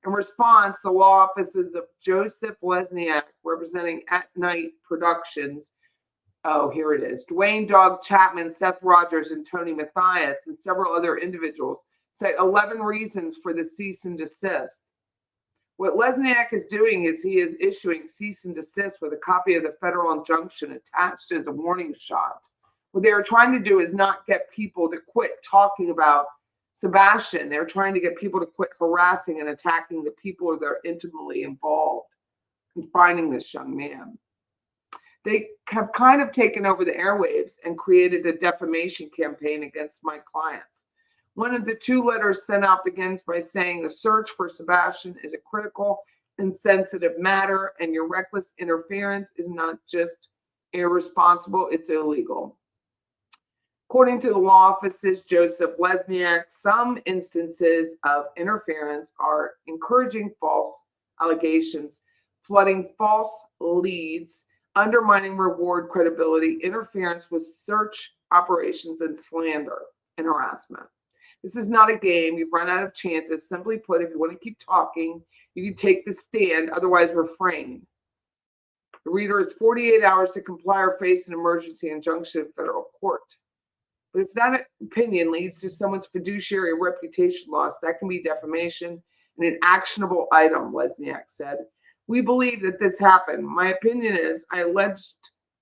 In response, the law offices of Joseph Lesniak, representing At Night Productions, oh, here it is, Dwayne Dog Chapman, Seth Rogers, and Tony Mathias, and several other individuals, said 11 reasons for the cease and desist. What Lesniak is doing is he is issuing cease and desist with a copy of the federal injunction attached as a warning shot. What they are trying to do is not get people to quit talking about Sebastian. They're trying to get people to quit harassing and attacking the people that are intimately involved in finding this young man. They have kind of taken over the airwaves and created a defamation campaign against my clients. One of the two letters sent out begins by saying the search for Sebastian is a critical and sensitive matter, and your reckless interference is not just irresponsible, it's illegal. According to the law offices, Joseph Lesniak, some instances of interference are encouraging false allegations, flooding false leads, undermining reward credibility, interference with search operations, and slander and harassment. This is not a game. You've run out of chances. Simply put, if you want to keep talking, you can take the stand, otherwise refrain. The reader has 48 hours to comply or face an emergency injunction in federal court. But if that opinion leads to someone's fiduciary or reputation loss, that can be defamation and an actionable item, Lesniak said. We believe that this happened. My opinion is, I alleged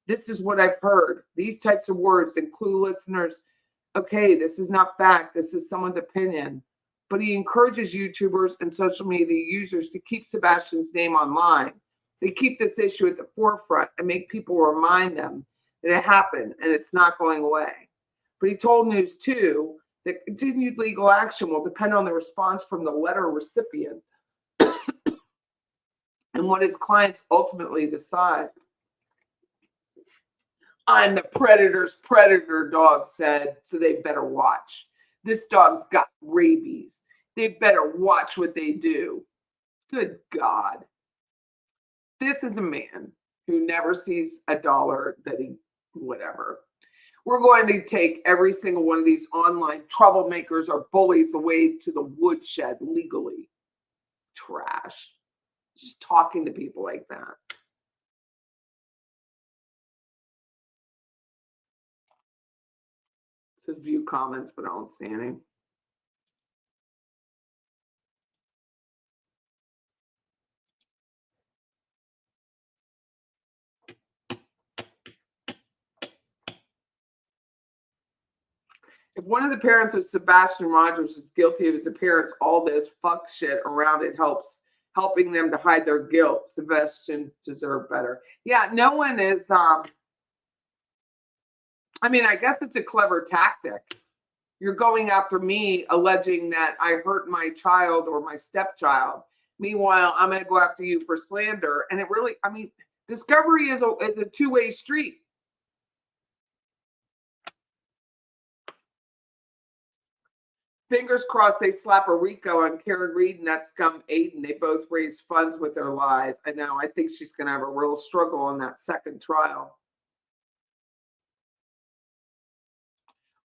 this is what I've heard. These types of words and clue listeners, okay, this is not fact. This is someone's opinion. But he encourages YouTubers and social media users to keep Sebastian's name online. They keep this issue at the forefront and make people remind them that it happened and it's not going away. But he told News 2 that continued legal action will depend on the response from the letter recipient and what his clients ultimately decide. I'm the predator's predator, Dog said, so they better watch. This dog's got rabies. They better watch what they do. Good God. This is a man who never sees a dollar that he, whatever. We're going to take every single one of these online troublemakers or bullies away to the woodshed legally. Trash. Just talking to people like that. says view comments, but I don't see any. If one of the parents of Sebastian Rogers is guilty of his appearance, all this fuck shit around it helping them to hide their guilt. Sebastian deserved better. Yeah, no one is I mean, I guess it's a clever tactic. You're going after me, alleging that I hurt my child or my stepchild. Meanwhile, I'm going to go after you for slander. And it really, I mean, discovery is a two-way street. Fingers crossed they slap a Rico on Karen Reed and that scum Aiden. They both raise funds with their lies. I know. I think she's going to have a real struggle on that second trial.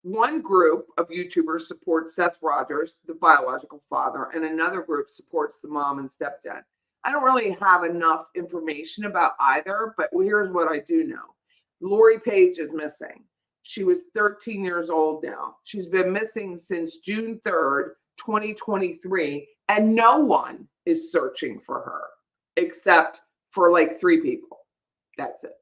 One group of YouTubers supports Seth Rogers, the biological father, and another group supports the mom and stepdad. I don't really have enough information about either, but here's what I do know. Lori Page is missing. She was 13 years old now. She's been missing since June 3rd, 2023, and no one is searching for her except for like 3 people. That's it.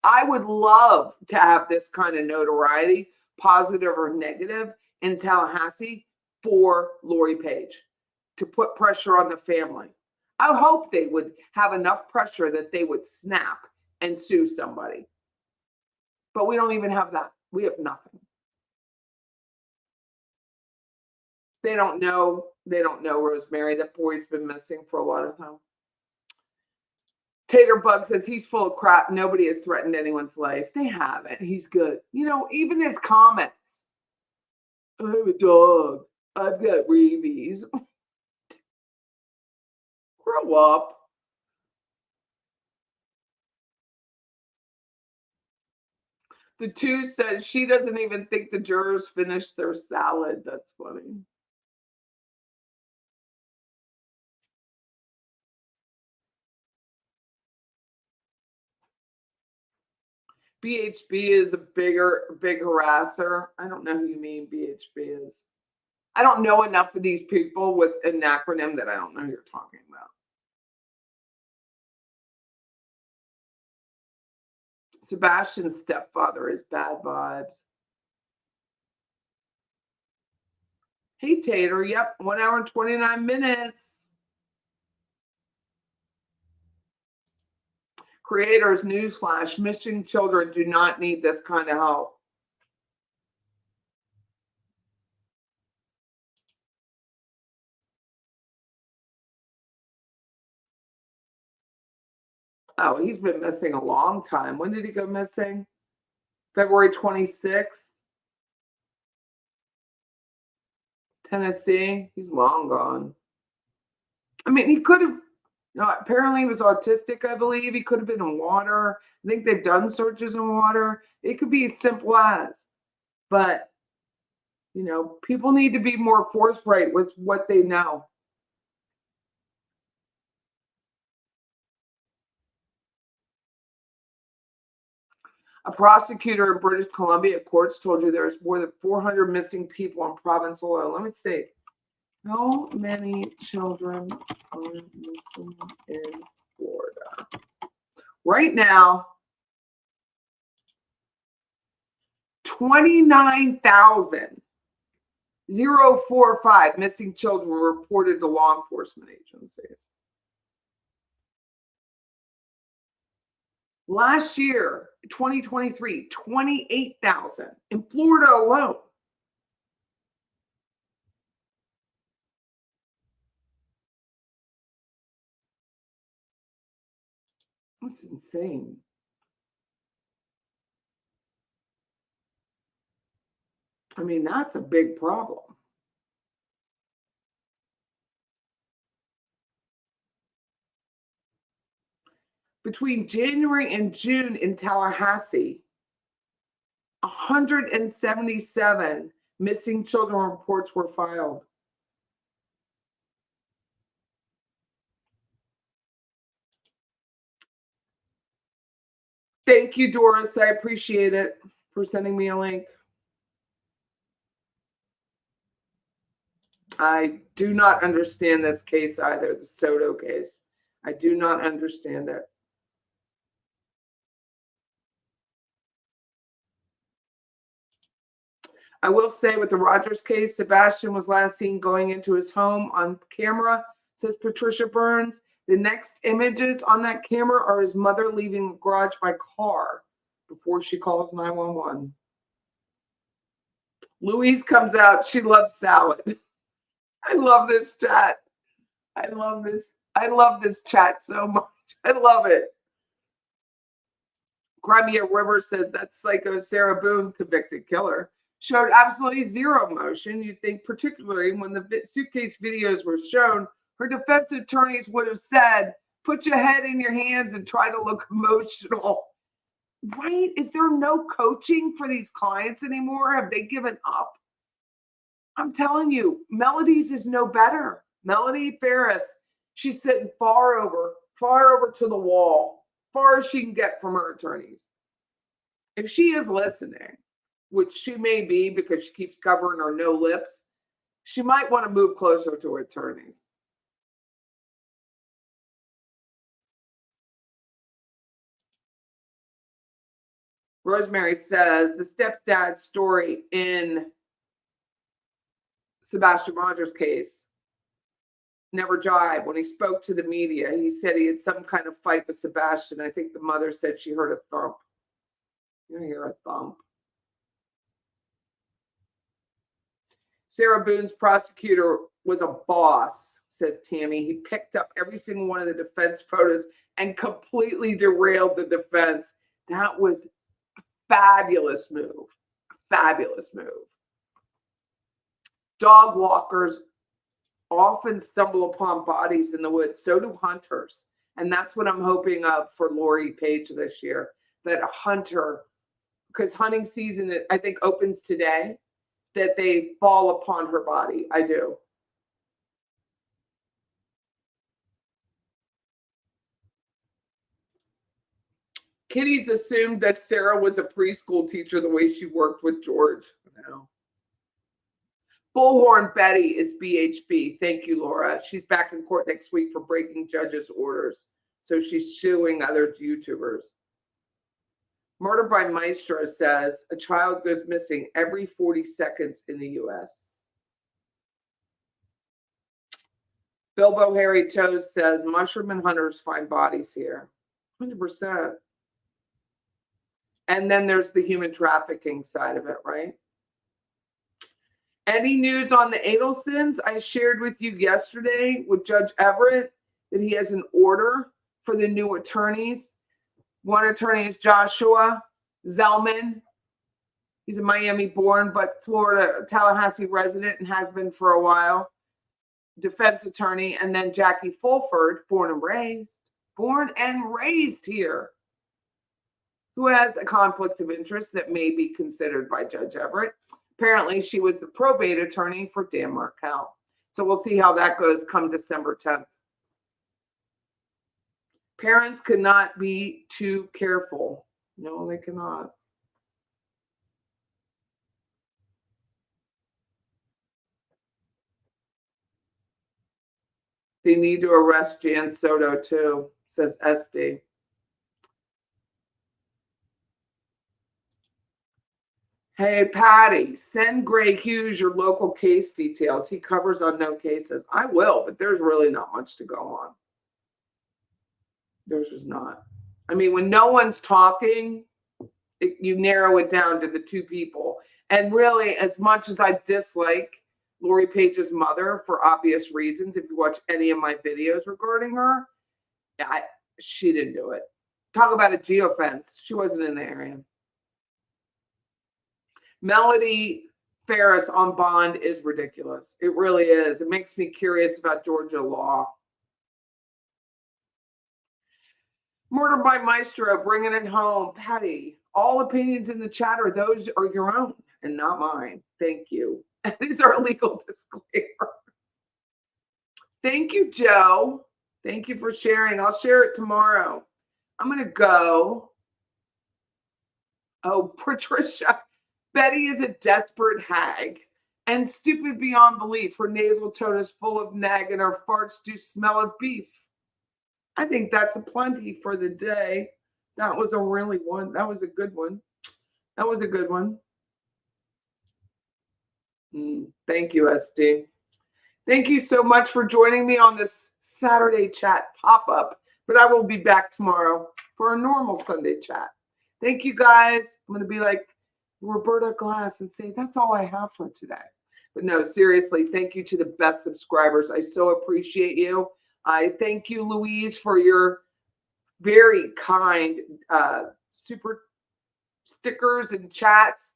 I would love to have this kind of notoriety, positive or negative, in Tallahassee for Lori Page to put pressure on the family. I would hope they would have enough pressure that they would snap and sue somebody. But we don't even have that. We have nothing. They don't know Rosemary. That boy's been missing for a lot of time. Tater Bugg says he's full of crap. Nobody has threatened anyone's life. They haven't. He's good. You know, even his comments. I have a dog. I've got rabies. Grow up. The 2 says she doesn't even think the jurors finished their salad. That's funny. BHB is a big harasser. I don't know who you mean BHB is. I don't know enough of these people with an acronym that I don't know who you're talking about. Sebastian's stepfather is bad vibes. Hey, Tater. Yep, 1 hour and 29 minutes. Creators newsflash: missing children do not need this kind of help. Oh, he's been missing a long time. When did he go missing? February 26th. Tennessee. He's long gone. I mean, he could have, apparently he was autistic, I believe. He could have been in water. I think they've done searches in water. It could be as simple as. But, people need to be more forthright with what they know. A prosecutor in British Columbia courts told you there's more than 400 missing people in province alone. Let me see. How many children are missing in Florida? Right now, 29,045 missing children were reported to law enforcement agencies. Last year, 2023, 28,000 in Florida alone. That's insane. I mean, that's a big problem. Between January and June in Tallahassee, 177 missing children reports were filed. Thank you, Doris. I appreciate it. for sending me a link. I do not understand this case either, the Soto case. I do not understand it. I will say with the Rogers case, Sebastian was last seen going into his home on camera, says Patricia Burns. The next images on that camera are his mother leaving the garage by car before she calls 911. Louise comes out. She loves salad. I love this chat. I love this. I love this chat so much. I love it. Crimea River says that psycho Sarah Boone, convicted killer, showed absolutely zero emotion. You'd think, particularly when the suitcase videos were shown, her defense attorneys would have said, put your head in your hands and try to look emotional. Right? Is there no coaching for these clients anymore? Have they given up? I'm telling you, Melody's is no better. Melody Farris, she's sitting far over to the wall, far as she can get from her attorneys. If she is listening, which she may be because she keeps covering her no lips, she might want to move closer to her attorneys. Rosemary says the stepdad's story in Sebastian Rogers' case never jibed. When he spoke to the media, he said he had some kind of fight with Sebastian. I think the mother said she heard a thump. You hear a thump. Sarah Boone's prosecutor was a boss, says Tammie. He picked up every single one of the defense photos and completely derailed the defense. That was a fabulous move. Fabulous move. Dog walkers often stumble upon bodies in the woods. So do hunters. And that's what I'm hoping of for Lori Page this year. That a hunter, because hunting season, I think, opens today, that they fall upon her body. I do. Kitty's assumed that Sarah was a preschool teacher the way she worked with George. No. Bullhorn Betty is BHB. Thank you, Laura. She's back in court next week for breaking judges' orders. So she's suing other YouTubers. Murder by Maestro says a child goes missing every 40 seconds in the U.S. Bilbo Harry Toes says mushroom and hunters find bodies here. 100%. And then there's the human trafficking side of it, right? Any news on the Adelsons? I shared with you yesterday with Judge Everett that he has an order for the new attorneys. One attorney is Joshua Zellman. He's a Miami-born but Florida, Tallahassee resident and has been for a while. Defense attorney. And then Jackie Fulford, born and raised here, who has a conflict of interest that may be considered by Judge Everett. Apparently, she was the probate attorney for Dan Markel. So we'll see how that goes come December 10th. Parents cannot be too careful. No, they cannot. They need to arrest Jan Soto too, says SD. Hey, Patty, send Greg Hughes your local case details. He covers on no cases. I will, but there's really not much to go on. There's just not. I mean, when no one's talking, you narrow it down to the two people. And really, as much as I dislike Lori Page's mother for obvious reasons, if you watch any of my videos regarding her, she didn't do it. Talk about a geofence. She wasn't in the area. Melody Farris on bond is ridiculous. It really is. It makes me curious about Georgia law. Murder by Maestro, bringing it home. Patty, all opinions in the chat those are your own and not mine. Thank you. These are a legal disclaimer. Thank you, Joe. Thank you for sharing. I'll share it tomorrow. I'm going to go. Oh, Patricia. Betty is a desperate hag and stupid beyond belief. Her nasal tone is full of nag and her farts do smell of beef. I think that's a plenty for the day. That was a really one. That was a good one. That was a good one. Thank you, SD. Thank you so much for joining me on this Saturday chat pop-up. But I will be back tomorrow for a normal Sunday chat. Thank you, guys. I'm going to be like Roberta Glass and say, that's all I have for today. But no, seriously, thank you to the best subscribers. I so appreciate you. I thank you, Louise, for your very kind super stickers and chats.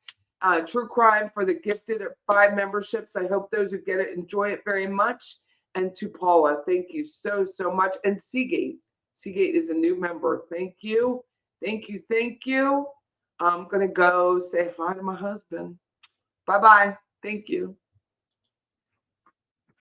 True Crime for the gifted at 5 memberships. I hope those who get it enjoy it very much. And to Paula, thank you so, so much. And Seagate. Seagate is a new member. Thank you. Thank you. Thank you. I'm going to go say hi to my husband. Bye-bye. Thank you.